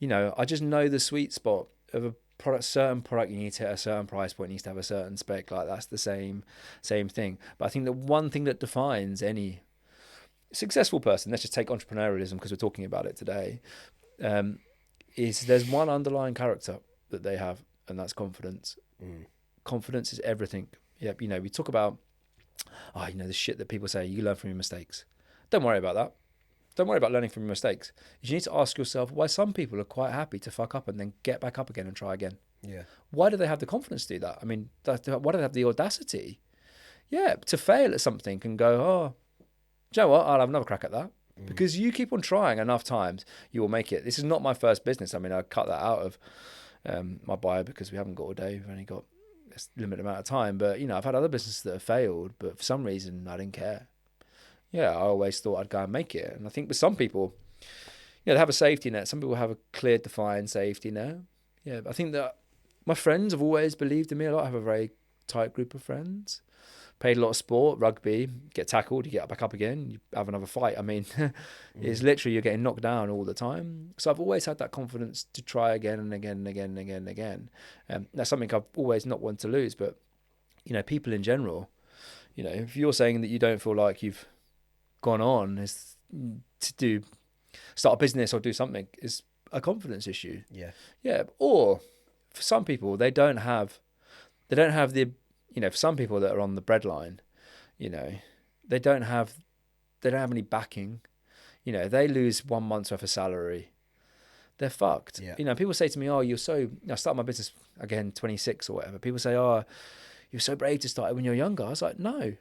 I just know the sweet spot of a certain product. You need to hit a certain price point, needs to have a certain spec. Like, that's the same thing. But I think the one thing that defines any successful person, let's just take entrepreneurialism because we're talking about it today, is there's one underlying character that they have, and that's confidence. Confidence is everything. We talk about the shit that people say, you learn from your mistakes. Don't worry about that. Don't worry about learning from your mistakes. You need to ask yourself why some people are quite happy to fuck up and then get back up again and try again. Why do they have the confidence to do that? I mean, why do they have the audacity to fail at something and go, do you know what, I'll have another crack at that. Because you keep on trying enough times, you will make it. This is not my first business. I mean, I cut that out of my bio because we haven't got all day. We've only got a limited amount of time. But, I've had other businesses that have failed, but for some reason I didn't care. I always thought I'd go and make it. And I think with some people, they have a safety net. Some people have a clear, defined safety net. Yeah, I think that my friends have always believed in me a lot. I have a very tight group of friends. Played a lot of sport, rugby, get tackled, you get back up again, you have another fight. I mean, it's literally you're getting knocked down all the time. So I've always had that confidence to try again and again and again and again and again. That's something I've always not wanted to lose. But, people in general, if you're saying that you don't feel like you've gone on is to start a business or do something is a confidence issue. Yeah. Yeah. Or for some people, they don't have the, for some people that are on the breadline, they don't have any backing. They lose 1 month's worth of salary, they're fucked. Yeah. People say to me, "Oh, I started my business again, 26 or whatever." People say, "Oh, you're so brave to start it when you're younger." I was like, "No,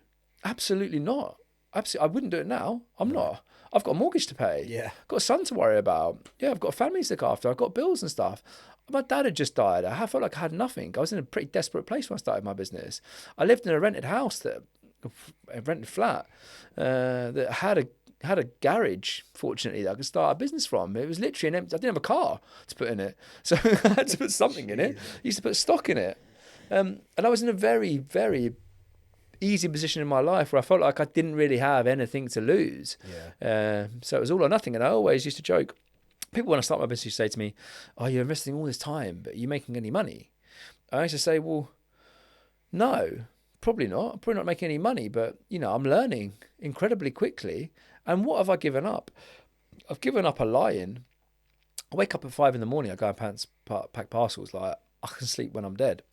absolutely not. Absolutely, I wouldn't do it now. I'm not. I've got a mortgage to pay. Yeah. I've got a son to worry about. Yeah, I've got a family to look after. I've got bills and stuff." My dad had just died. I felt like I had nothing. I was in a pretty desperate place when I started my business. I lived in a rented house, a rented flat, that had a garage, fortunately, that I could start a business from. It was literally I didn't have a car to put in it. So I had to put something in it. I used to put stock in it. And I was in a very, very easy position in my life where I felt like I didn't really have anything to lose. So it was all or nothing. And I always used to joke. People, when I start my business, say to me, "Oh, you're investing all this time, but are you making any money?" I used to say, "Well, no, probably not. I'm probably not making any money, but, I'm learning incredibly quickly. And what have I given up? I've given up a lying. I wake up at 5 a.m, I go and pack parcels. Like, I can sleep when I'm dead.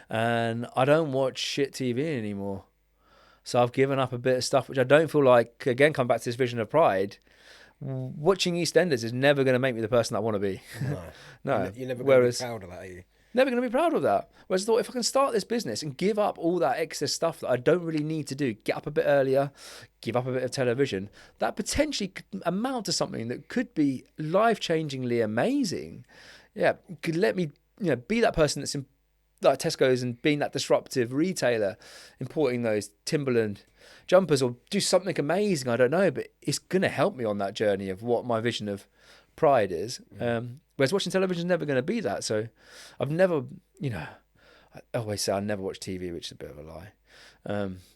And I don't watch shit TV anymore. So I've given up a bit of stuff, which I don't feel like, again, come back to this vision of pride. Watching EastEnders is never going to make me the person I want to be. No. You're never going to be proud of that, are you? Never going to be proud of that. Whereas I thought, if I can start this business and give up all that excess stuff that I don't really need to do, get up a bit earlier, give up a bit of television, that potentially could amount to something that could be life-changingly amazing. Yeah, could let me, be that person that's in like Tesco's and being that disruptive retailer, importing those Timberland jumpers, or do something amazing. I don't know, but it's going to help me on that journey of what my vision of pride is. Whereas watching television is never going to be that. So I've never, I always say I never watch TV, which is a bit of a lie.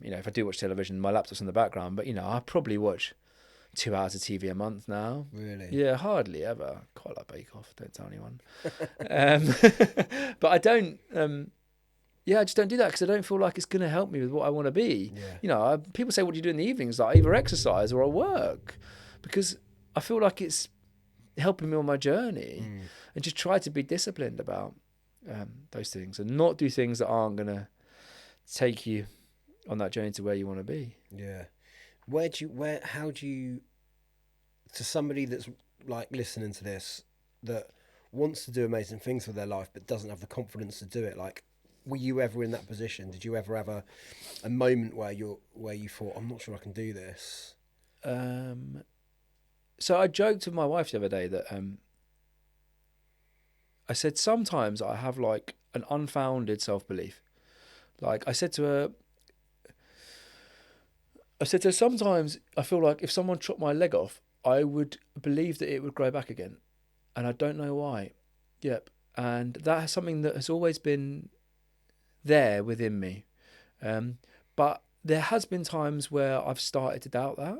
If I do watch television, my laptop's in the background, but I probably watch 2 hours of TV a month now. Really? Yeah, hardly ever. Quite like Bake Off, don't tell anyone. But I don't, I just don't do that because I don't feel like it's going to help me with what I want to be. People say, "What do you do in the evenings?" Like, I either exercise or I work, because I feel like it's helping me on my journey. And just try to be disciplined about those things and not do things that aren't going to take you on that journey to where you want to be. Yeah. How do you, to somebody that's like listening to this, that wants to do amazing things with their life but doesn't have the confidence to do it, like, were you ever in that position? Did you ever have a moment where you thought, "I'm not sure I can do this"? So I joked with my wife the other day that I said sometimes I have like an unfounded self-belief. Like I said to her, sometimes I feel like if someone chopped my leg off, I would believe that it would grow back again. And I don't know why. Yep. And that is something that has always been there within me. But there has been times where I've started to doubt that.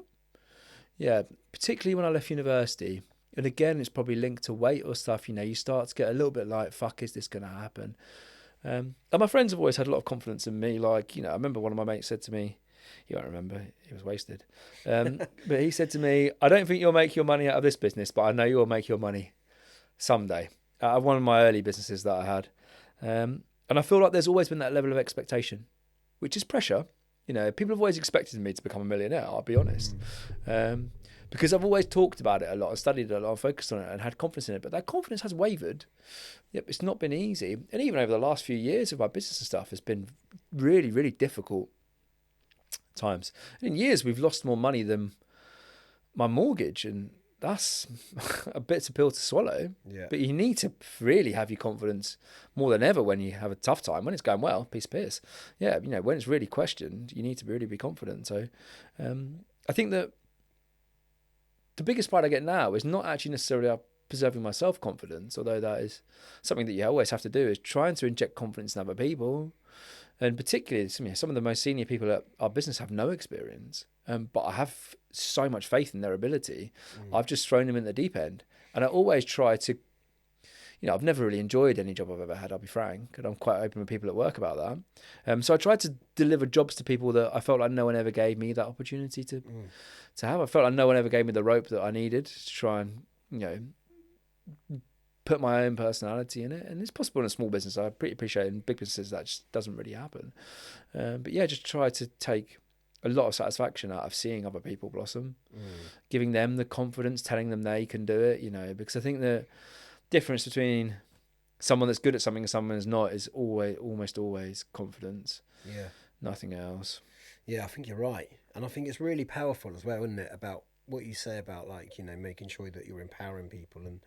Yeah, particularly when I left university. And again, it's probably linked to weight or stuff. You start to get a little bit like, fuck, is this going to happen? And my friends have always had a lot of confidence in me. Like, I remember one of my mates said to me, you won't remember, he was wasted. But he said to me, "I don't think you'll make your money out of this business, but I know you'll make your money someday." Out of one of my early businesses that I had. And I feel like there's always been that level of expectation, which is pressure. People have always expected me to become a millionaire, I'll be honest. Because I've always talked about it a lot and studied it a lot and focused on it and had confidence in it. But that confidence has wavered. Yep, it's not been easy. And even over the last few years of my business and stuff, it's been really, really difficult times. And in years, we've lost more money than my mortgage. And that's a bit of a pill to swallow. Yeah. But you need to really have your confidence more than ever when you have a tough time. When it's going well, piece of piss. Yeah, when it's really questioned, you need to really be confident. So I think that the biggest pride I get now is not actually necessarily preserving my self-confidence, although that is something that you always have to do, is trying to inject confidence in other people. And particularly, some of the most senior people at our business have no experience, but I have so much faith in their ability. I've just thrown them in the deep end. And I always try to, I've never really enjoyed any job I've ever had, I'll be frank, and I'm quite open with people at work about that. So I tried to deliver jobs to people that I felt like no one ever gave me that opportunity to have. I felt like no one ever gave me the rope that I needed to try and, put my own personality in it. And it's possible in a small business. I pretty appreciate it. In big businesses, that just doesn't really happen. But yeah, just try to take a lot of satisfaction out of seeing other people blossom, giving them the confidence, telling them they can do it, because I think the difference between someone that's good at something and someone who's not is almost always confidence. Yeah. Nothing else. Yeah, I think you're right. And I think it's really powerful as well, isn't it, about what you say about, like, making sure that you're empowering people and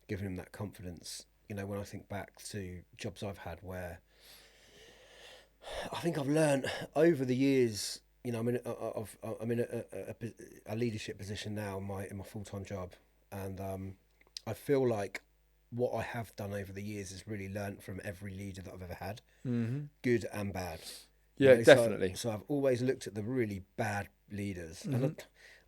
giving them that confidence. When I think back to jobs I've had where I think I've learned over the years, I'm in a leadership position now in my full-time job, and I feel like what I have done over the years is really learnt from every leader that I've ever had, good and bad. Yeah, definitely. So I've always looked at the really bad leaders, and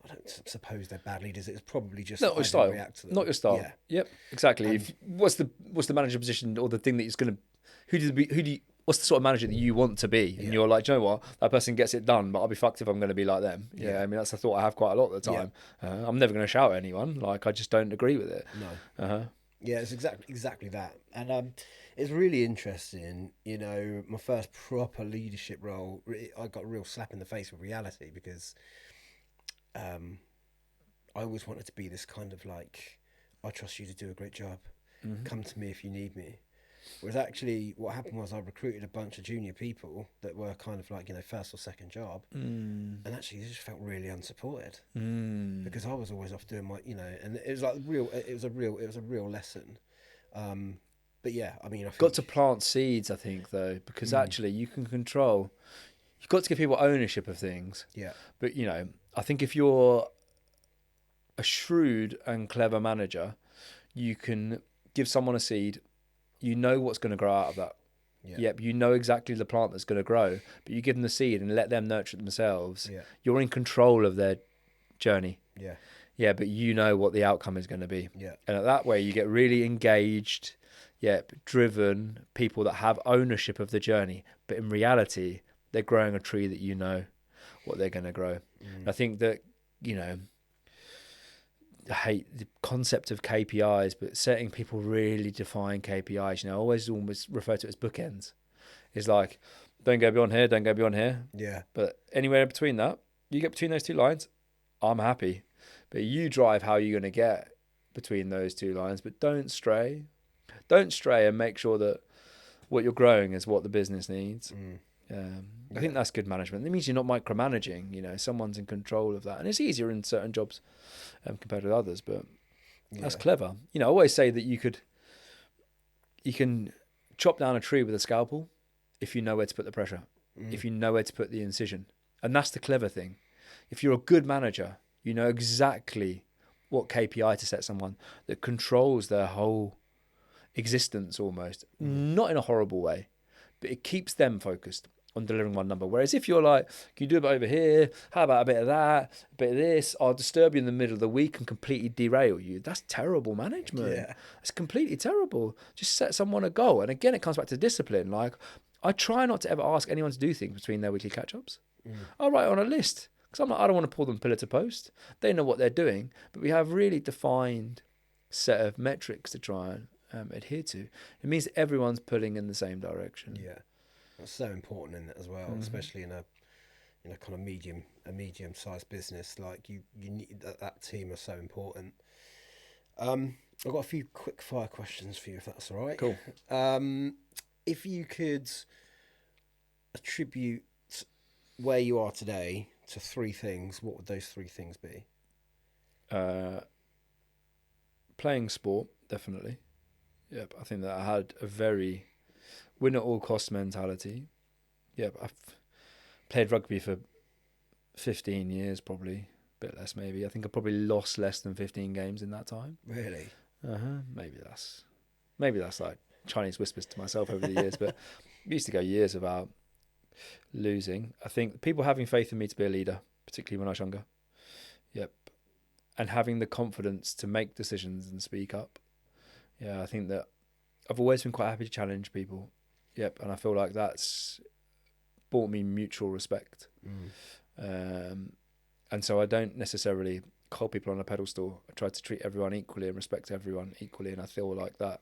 I don't suppose they're bad leaders. It's probably just not your style. React to them. Not your style. Yeah. Yep, exactly. What's the manager position, or the thing that is going to what's the sort of manager that you want to be? And you're like, do you know what? That person gets it done, but I'll be fucked if I'm going to be like them. Yeah, I mean, that's a thought I have quite a lot of the time. Yeah. I'm never going to shout at anyone. Like, I just don't agree with it. No. Yeah, it's exactly that. And it's really interesting, my first proper leadership role, I got a real slap in the face with reality, because I always wanted to be this kind of like, I trust you to do a great job. Come to me if you need me. Whereas actually what happened was I recruited a bunch of junior people that were kind of like, first or second job. And actually they just felt really unsupported because I was always off doing my, and it was like it was a real lesson. But yeah, I mean, I think got to plant seeds, I think, though, because actually you can control, you've got to give people ownership of things. Yeah. But, I think if you're a shrewd and clever manager, you can give someone a seed. You know what's going to grow out of that. Yeah. Yep, you know exactly the plant that's going to grow, but you give them the seed and let them nurture it themselves. Yeah. You're in control of their journey. Yeah. Yeah, but you know what the outcome is going to be. Yeah. And that way you get really engaged, driven people that have ownership of the journey. But in reality, they're growing a tree that you know what they're going to grow. I think that, I hate the concept of KPIs, but setting people really defined KPIs, I always almost refer to it as bookends. It's like, don't go beyond here, don't go beyond here. Yeah. But anywhere in between that, you get between those two lines, I'm happy. But you drive how you're going to get between those two lines, but don't stray. Don't stray, and make sure that what you're growing is what the business needs. I think that's good management. It means you're not micromanaging, someone's in control of that. And it's easier in certain jobs compared with others, but that's clever. I always say that you can chop down a tree with a scalpel if you know where to put the pressure, if you know where to put the incision. And that's the clever thing. If you're a good manager, you know exactly what KPI to set someone that controls their whole existence almost, not in a horrible way, but it keeps them focused on delivering one number. Whereas if you're like, can you do a bit over here? How about a bit of that? A bit of this? I'll disturb you in the middle of the week and completely derail you. That's terrible management. Yeah. It's completely terrible. Just set someone a goal. And again, it comes back to discipline. Like, I try not to ever ask anyone to do things between their weekly catch-ups. I'll write it on a list because I don't want to pull them pillar to post. They know what they're doing, but we have really defined set of metrics to try and adhere to. It means everyone's pulling in the same direction. Yeah. That's so important in it as well, especially in a kind of medium-sized business. Like you need that team are so important. I've got a few quick fire questions for you, if that's all right. Cool. If you could attribute where you are today to three things, what would those three things be? Playing sport, definitely. Yep, I think that I had a very win at all costs mentality. Yep, I've played rugby for 15 years probably. bit less maybe. I think I probably lost less than 15 games in that time. Really? Maybe that's like Chinese whispers to myself over the years, but I used to go years without losing. I think people having faith in me to be a leader, particularly when I was younger. Yep. And having the confidence to make decisions and speak up. Yeah, I think that I've always been quite happy to challenge people. Yep. And I feel like that's brought me mutual respect. And so I don't necessarily hold people on a pedestal. I try to treat everyone equally and respect everyone equally. And I feel like that,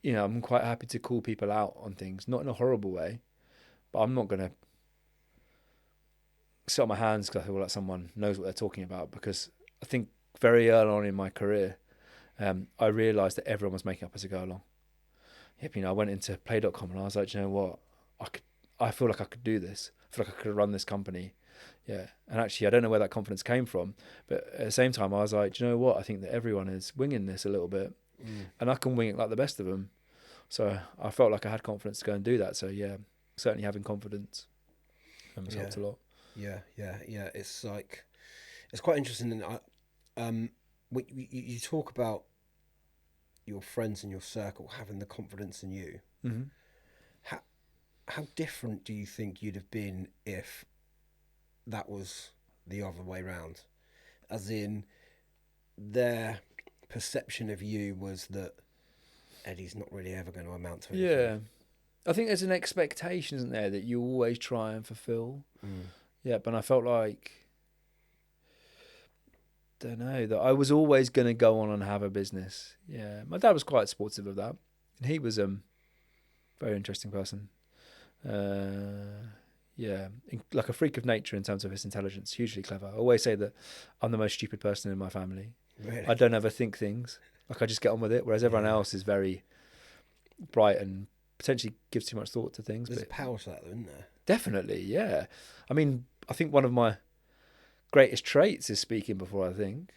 you know, I'm quite happy to call people out on things, not in a horrible way, but I'm not going to sit on my hands because I feel like someone knows what they're talking about, because I think very early on in my career, I realised that everyone was making up as I go along. Yep, you know, I went into play.com and I was like, you know what, I feel like I could do this. I feel like I could run this company. Yeah. And actually, I don't know where that confidence came from, but at the same time, I was like, do you know what, I think that everyone is winging this a little bit, and I can wing it like the best of them. So I felt like I had confidence to go and do that. So yeah, certainly having confidence has helped a lot. Yeah. It's like, it's quite interesting. And you talk about your friends in your circle having the confidence in you. Mm-hmm. How different do you think you'd have been if that was the other way round? As in, their perception of you was that Eddie's not really ever going to amount to anything. Yeah. I think there's an expectation, isn't there, that you always try and fulfill. Yeah, but I felt like, don't know, that I was always going to go on and have a business. Yeah, my dad was quite supportive of that. And he was a very interesting person. Yeah, like a freak of nature in terms of his intelligence, hugely clever. I always say that I'm the most stupid person in my family. Really? I don't overthink things. Like, I just get on with it, whereas everyone else is very bright and potentially gives too much thought to things. There's but a power to that, though, isn't there? Definitely, yeah. I mean, I think one of my greatest traits is speaking before I think.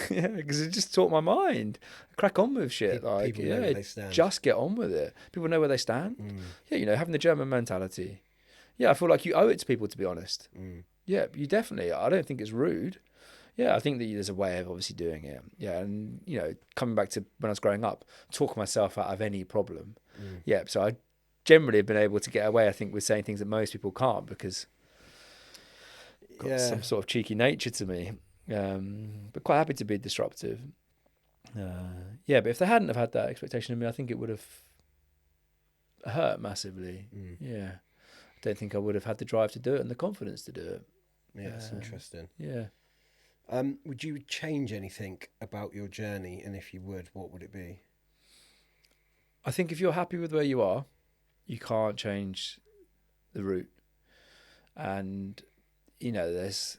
Yeah, because it just taught my mind. Crack on with shit. People know where they stand. Just get on with it. People know where they stand. Yeah, you know, having the German mentality. Yeah, I feel like you owe it to people, to be honest. Yeah, you definitely. I don't think it's rude. Yeah, I think that there's a way of obviously doing it. Yeah, and, you know, coming back to when I was growing up, talk myself out of any problem. Yeah, so I generally have been able to get away, I think, with saying things that most people can't, because I've got some sort of cheeky nature to me. But quite happy to be disruptive. Yeah, but if they hadn't have had that expectation of me, I think it would have hurt massively. Yeah, I don't think I would have had the drive to do it and the confidence to do it. Yeah, it's interesting. Yeah. Would you change anything about your journey? And if you would, what would it be? I think if you're happy with where you are, you can't change the route. And, you know, there's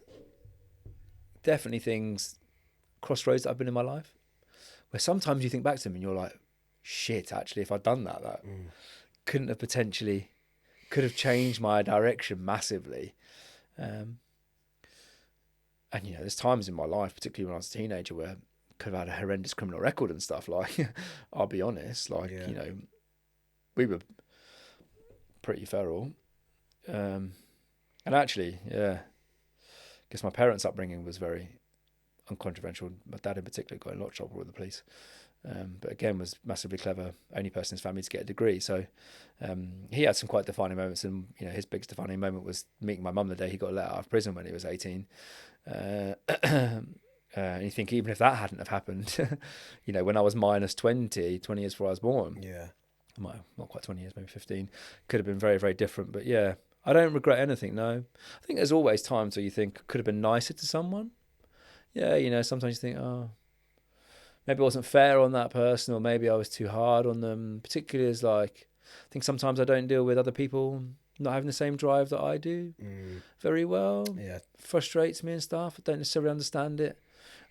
definitely things, crossroads that I've been in my life, where sometimes you think back to them and you're like, shit, actually, if I'd done that could have changed my direction massively. And, you know, there's times in my life, particularly when I was a teenager, where I could have had a horrendous criminal record and stuff. Like, I'll be honest, like, you know, we were pretty feral. And actually, yeah, I guess my parents' upbringing was very uncontroversial. My dad in particular got in a lot of trouble with the police. But again, was massively clever, only person in his family to get a degree. So he had some quite defining moments, and, you know, his biggest defining moment was meeting my mum the day he got let out of prison when he was 18. And you think, even if that hadn't have happened, you know, when I was minus 20 years before I was born, not quite 20 years, maybe 15, could have been very, very different. But yeah, I don't regret anything, no. I think there's always times where you think, could have been nicer to someone. Yeah, you know, sometimes you think, oh, maybe I wasn't fair on that person, or maybe I was too hard on them, particularly as, like, I think sometimes I don't deal with other people not having the same drive that I do very well. Yeah. Frustrates me and stuff. I don't necessarily understand it.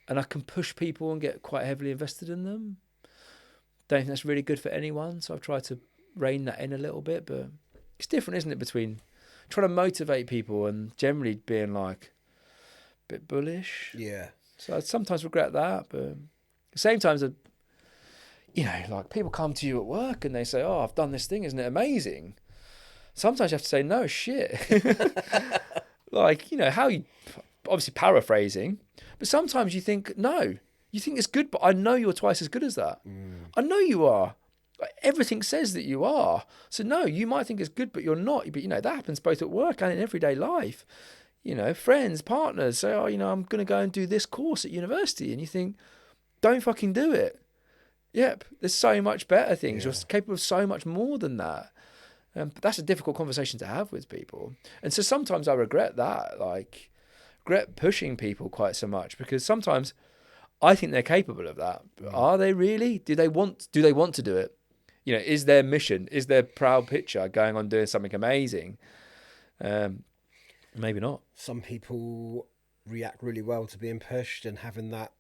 And I can push people and get quite heavily invested in them. Don't think that's really good for anyone, so I've tried to rein that in a little bit, but it's different, isn't it, between trying to motivate people and generally being, like, a bit bullish. Yeah. So I sometimes regret that, but at the same time, you know, like, people come to you at work and they say, oh, I've done this thing, isn't it amazing? Sometimes you have to say, no, shit. Like, how you, obviously paraphrasing, but sometimes you think, no, you think it's good, but I know you're twice as good as that. I know you are. Like, everything says that you are. So no, you might think it's good, but you're not. But that happens both at work and in everyday life. Friends, partners say, oh, I'm going to go and do this course at university. And you think, don't fucking do it. Yep, there's so much better things. Yeah. You're capable of so much more than that. But that's a difficult conversation to have with people. And so sometimes I regret that, like, regret pushing people quite so much, because sometimes I think they're capable of that. But are they really? Do they want to do it? Is their mission, is their proud picture going on doing something amazing? Maybe not. Some people react really well to being pushed and having that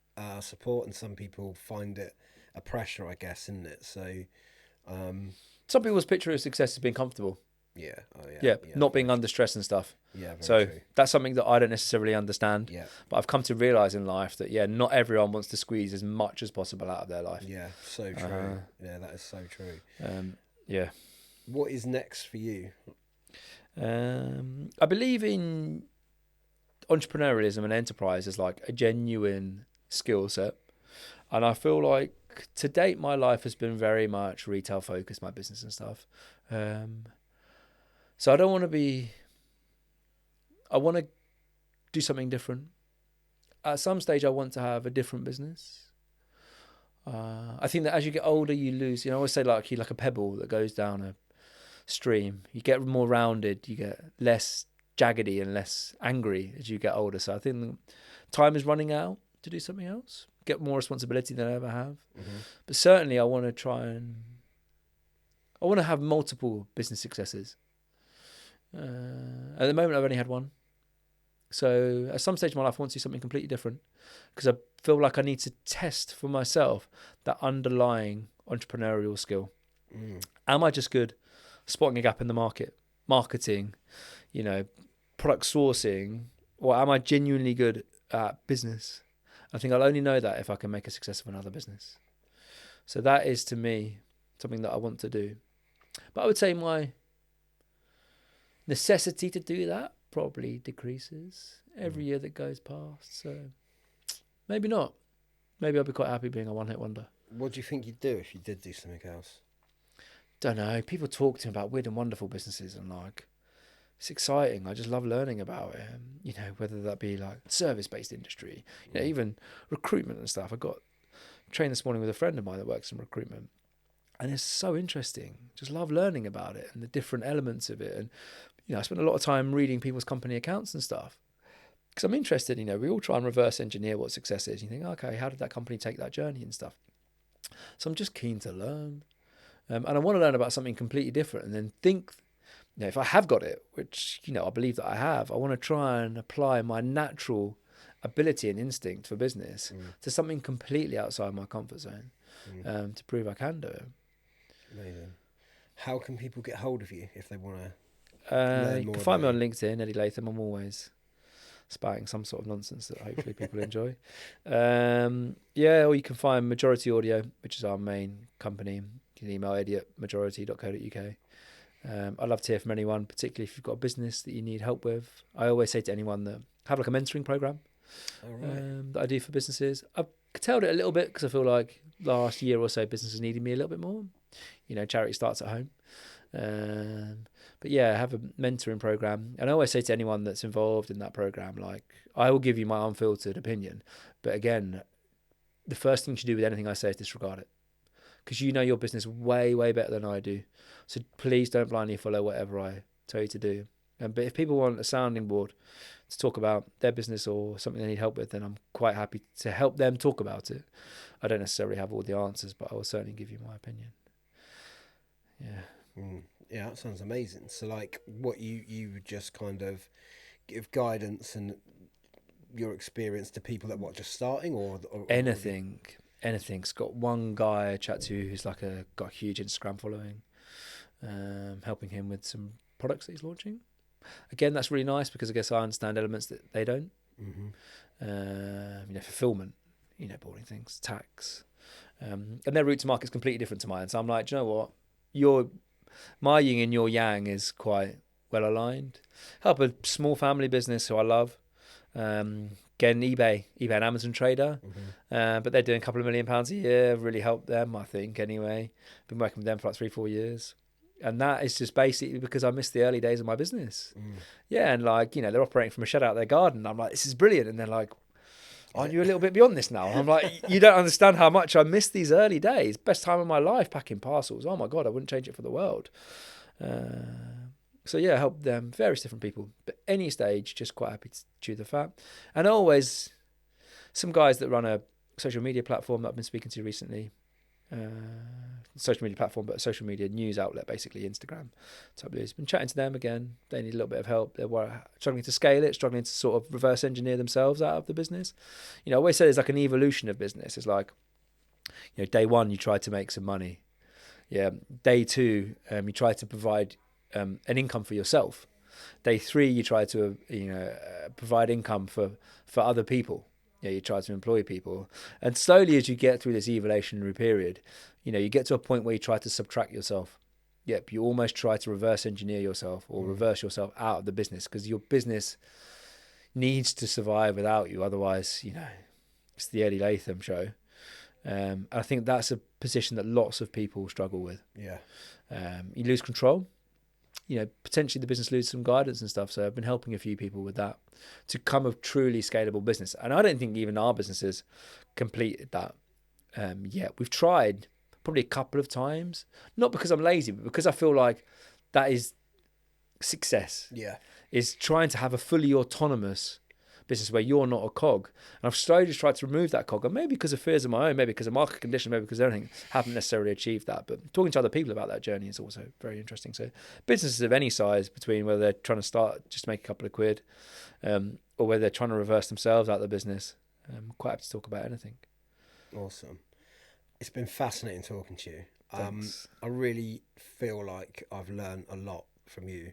support, and some people find it a pressure, I guess, isn't it? So, Some people's picture of success is being comfortable. yeah, oh yeah, Yeah, yeah, not being under stress and stuff. yeah, very So true. that's something that I don't necessarily understand. Yeah, But I've come to realise in life that, not everyone wants to squeeze as much as possible out of their life. yeah, so true. Yeah, that is so true. Yeah. What is next for you? I believe in entrepreneurialism and enterprise as like a genuine skill set. And I feel like to date, my life has been very much retail focused, my business and stuff. So I don't want to be, I want to do something different. At some stage, I want to have a different business. I think that as you get older, you lose, I always say like you're like a pebble that goes down a stream. You get more rounded, you get less jaggedy and less angry as you get older. So I think time is running out to do something else, get more responsibility than I ever have. But certainly I want to have multiple business successes. At the moment I've only had one. So at some stage in my life I want to do something completely different, because I feel like I need to test for myself that underlying entrepreneurial skill. Am I just good spotting a gap in the market, marketing, product sourcing, or am I genuinely good at business? I think I'll only know that if I can make a success of another business. So that is, to me, something that I want to do. But I would say my necessity to do that probably decreases every year that goes past. So maybe not. Maybe I'll be quite happy being a one-hit wonder. What do you think you'd do if you did do something else? Don't know. People talk to me about weird and wonderful businesses, and like, it's exciting. I just love learning about it. Whether that be like service-based industry, even recruitment and stuff. I got trained this morning with a friend of mine that works in recruitment, and it's so interesting. Just love learning about it and the different elements of it. And I spent a lot of time reading people's company accounts and stuff, because I'm interested. We all try and reverse engineer what success is. You think, okay, how did that company take that journey and stuff? So I'm just keen to learn. And I want to learn about something completely different, and then think, if I have got it, which, I believe that I have, I want to try and apply my natural ability and instinct for business to something completely outside my comfort zone, to prove I can do it. Amazing. How can people get hold of you if they want to learn You more can find me about on LinkedIn, Eddie Latham. I'm always spouting some sort of nonsense that hopefully people enjoy. Or you can find Majority Audio, which is our main company. You can email eddie@majority.co.uk. I'd love to hear from anyone, particularly if you've got a business that you need help with. I always say to anyone that have like a mentoring program that I do for businesses. I've curtailed it a little bit because I feel like last year or so businesses needed me a little bit more. Charity starts at home. But yeah, I have a mentoring program, and I always say to anyone that's involved in that program, like, I will give you my unfiltered opinion, but again, the first thing you should do with anything I say is disregard it, because you know your business way, way better than I do. So please don't blindly follow whatever I tell you to do. But if people want a sounding board to talk about their business or something they need help with, then I'm quite happy to help them talk about it. I don't necessarily have all the answers, but I will certainly give you my opinion. Yeah. Yeah, that sounds amazing. So, like, what you would just kind of give guidance and your experience to people that just starting, or anything. It's got one guy I chat to who's got a huge Instagram following, helping him with some products that he's launching. Again, that's really nice because I guess I understand elements that they don't. Fulfillment, boarding things, tax, and their route to market is completely different to mine. So I'm like, do you know what? My yin and your yang is quite well aligned. Help a small family business who I love. Again, eBay and Amazon trader. But they're doing a couple of £1 million a year. Really helped them, I think, anyway. Been working with them for like 3-4 years. And that is just basically because I missed the early days of my business. Yeah, and like, you know, they're operating from a shed out of their garden. I'm like, this is brilliant. And they're like, aren't you a little bit beyond this now? I'm like, you don't understand how much I missed these early days. Best time of my life packing parcels. Oh my God, I wouldn't change it for the world. So yeah, help them, various different people. But any stage, just quite happy to chew the fat. And always some guys that run a social media platform that I've been speaking to recently. Social media platform, but a social media news outlet, basically Instagram. So I've been chatting to them again. They need a little bit of help. They're struggling to scale it, struggling to sort of reverse engineer themselves out of the business. You know, I always say there's like an evolution of business. It's like, you know, day one, you try to make some money. Yeah. Day two, you try to provide an income for yourself. Day three, you try to, provide income for other people. Yeah, you try to employ people. And slowly as you get through this evolutionary period, you know, you get to a point where you try to subtract yourself. Yep, you almost try to reverse engineer yourself or reverse yourself out of the business because your business needs to survive without you. Otherwise, you know, it's the Eddie Latham show. I think that's a position that lots of people struggle with. Yeah. You lose control. You know, potentially the business loses some guidance and stuff. So I've been helping a few people with that to come a truly scalable business. And I don't think even our businesses completed that yet. We've tried probably a couple of times, not because I'm lazy, but because I feel like that is success. Yeah. Is trying to have a fully autonomous business where you're not a cog. And I've slowly just tried to remove that cog. And maybe because of fears of my own, maybe because of market conditions, maybe because of everything, haven't necessarily achieved that. But talking to other people about that journey is also very interesting. So businesses of any size, between whether they're trying to start just to make a couple of quid, or whether they're trying to reverse themselves out of the business, quite happy to talk about anything. Awesome. It's been fascinating talking to you. Thanks. I really feel like I've learned a lot from you.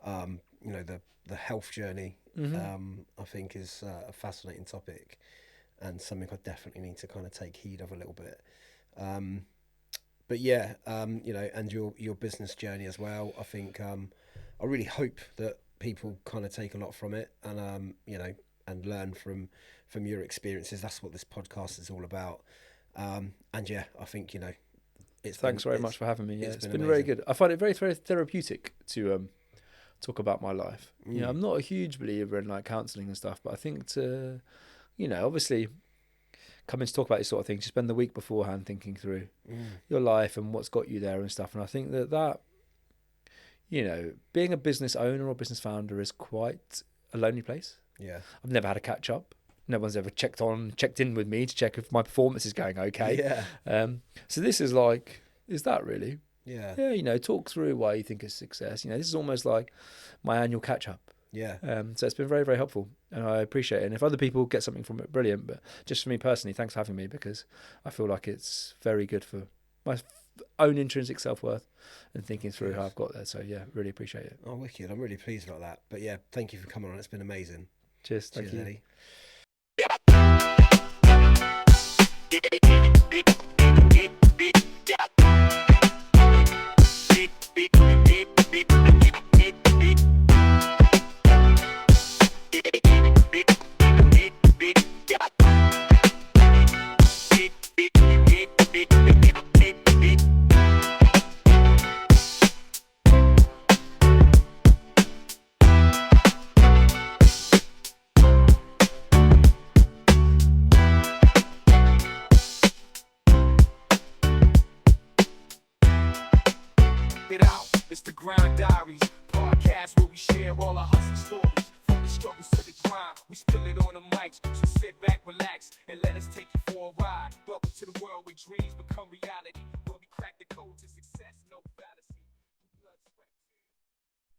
You know, the health journey, I think is a fascinating topic and something I definitely need to kind of take heed of a little bit. But yeah, you know, and your business journey as well. I think I really hope that people kind of take a lot from it and you know, and learn from your experiences. That's what this podcast is all about. And yeah, I think, you know, Thanks very much for having me. Yeah, it's been amazing. very good. I find it very, very therapeutic to talk about my life. You know, I'm not a huge believer in like counselling and stuff, but I think to, you know, obviously coming to talk about these sort of things, you spend the week beforehand thinking through your life and what's got you there and stuff. And I think that, you know, being a business owner or business founder is quite a lonely place. Yeah. I've never had a catch up. No one's ever checked in with me to check if my performance is going okay. Yeah. So this is like, is that really? Yeah. Yeah, you know, talk through why you think it's success. You know, this is almost like my annual catch up. Yeah. So it's been very, very helpful and I appreciate it. And if other people get something from it, brilliant. But just for me personally, thanks for having me because I feel like it's very good for my own intrinsic self-worth and thinking through how I've got there. So yeah, really appreciate it. Oh, wicked. I'm really pleased about that. But yeah, thank you for coming on. It's been amazing. Cheers. Thank you. Eddie. It out. It's the Grind Diaries podcast where we share all our hustle stories. From the struggles to the grind, we spill it on the mics. So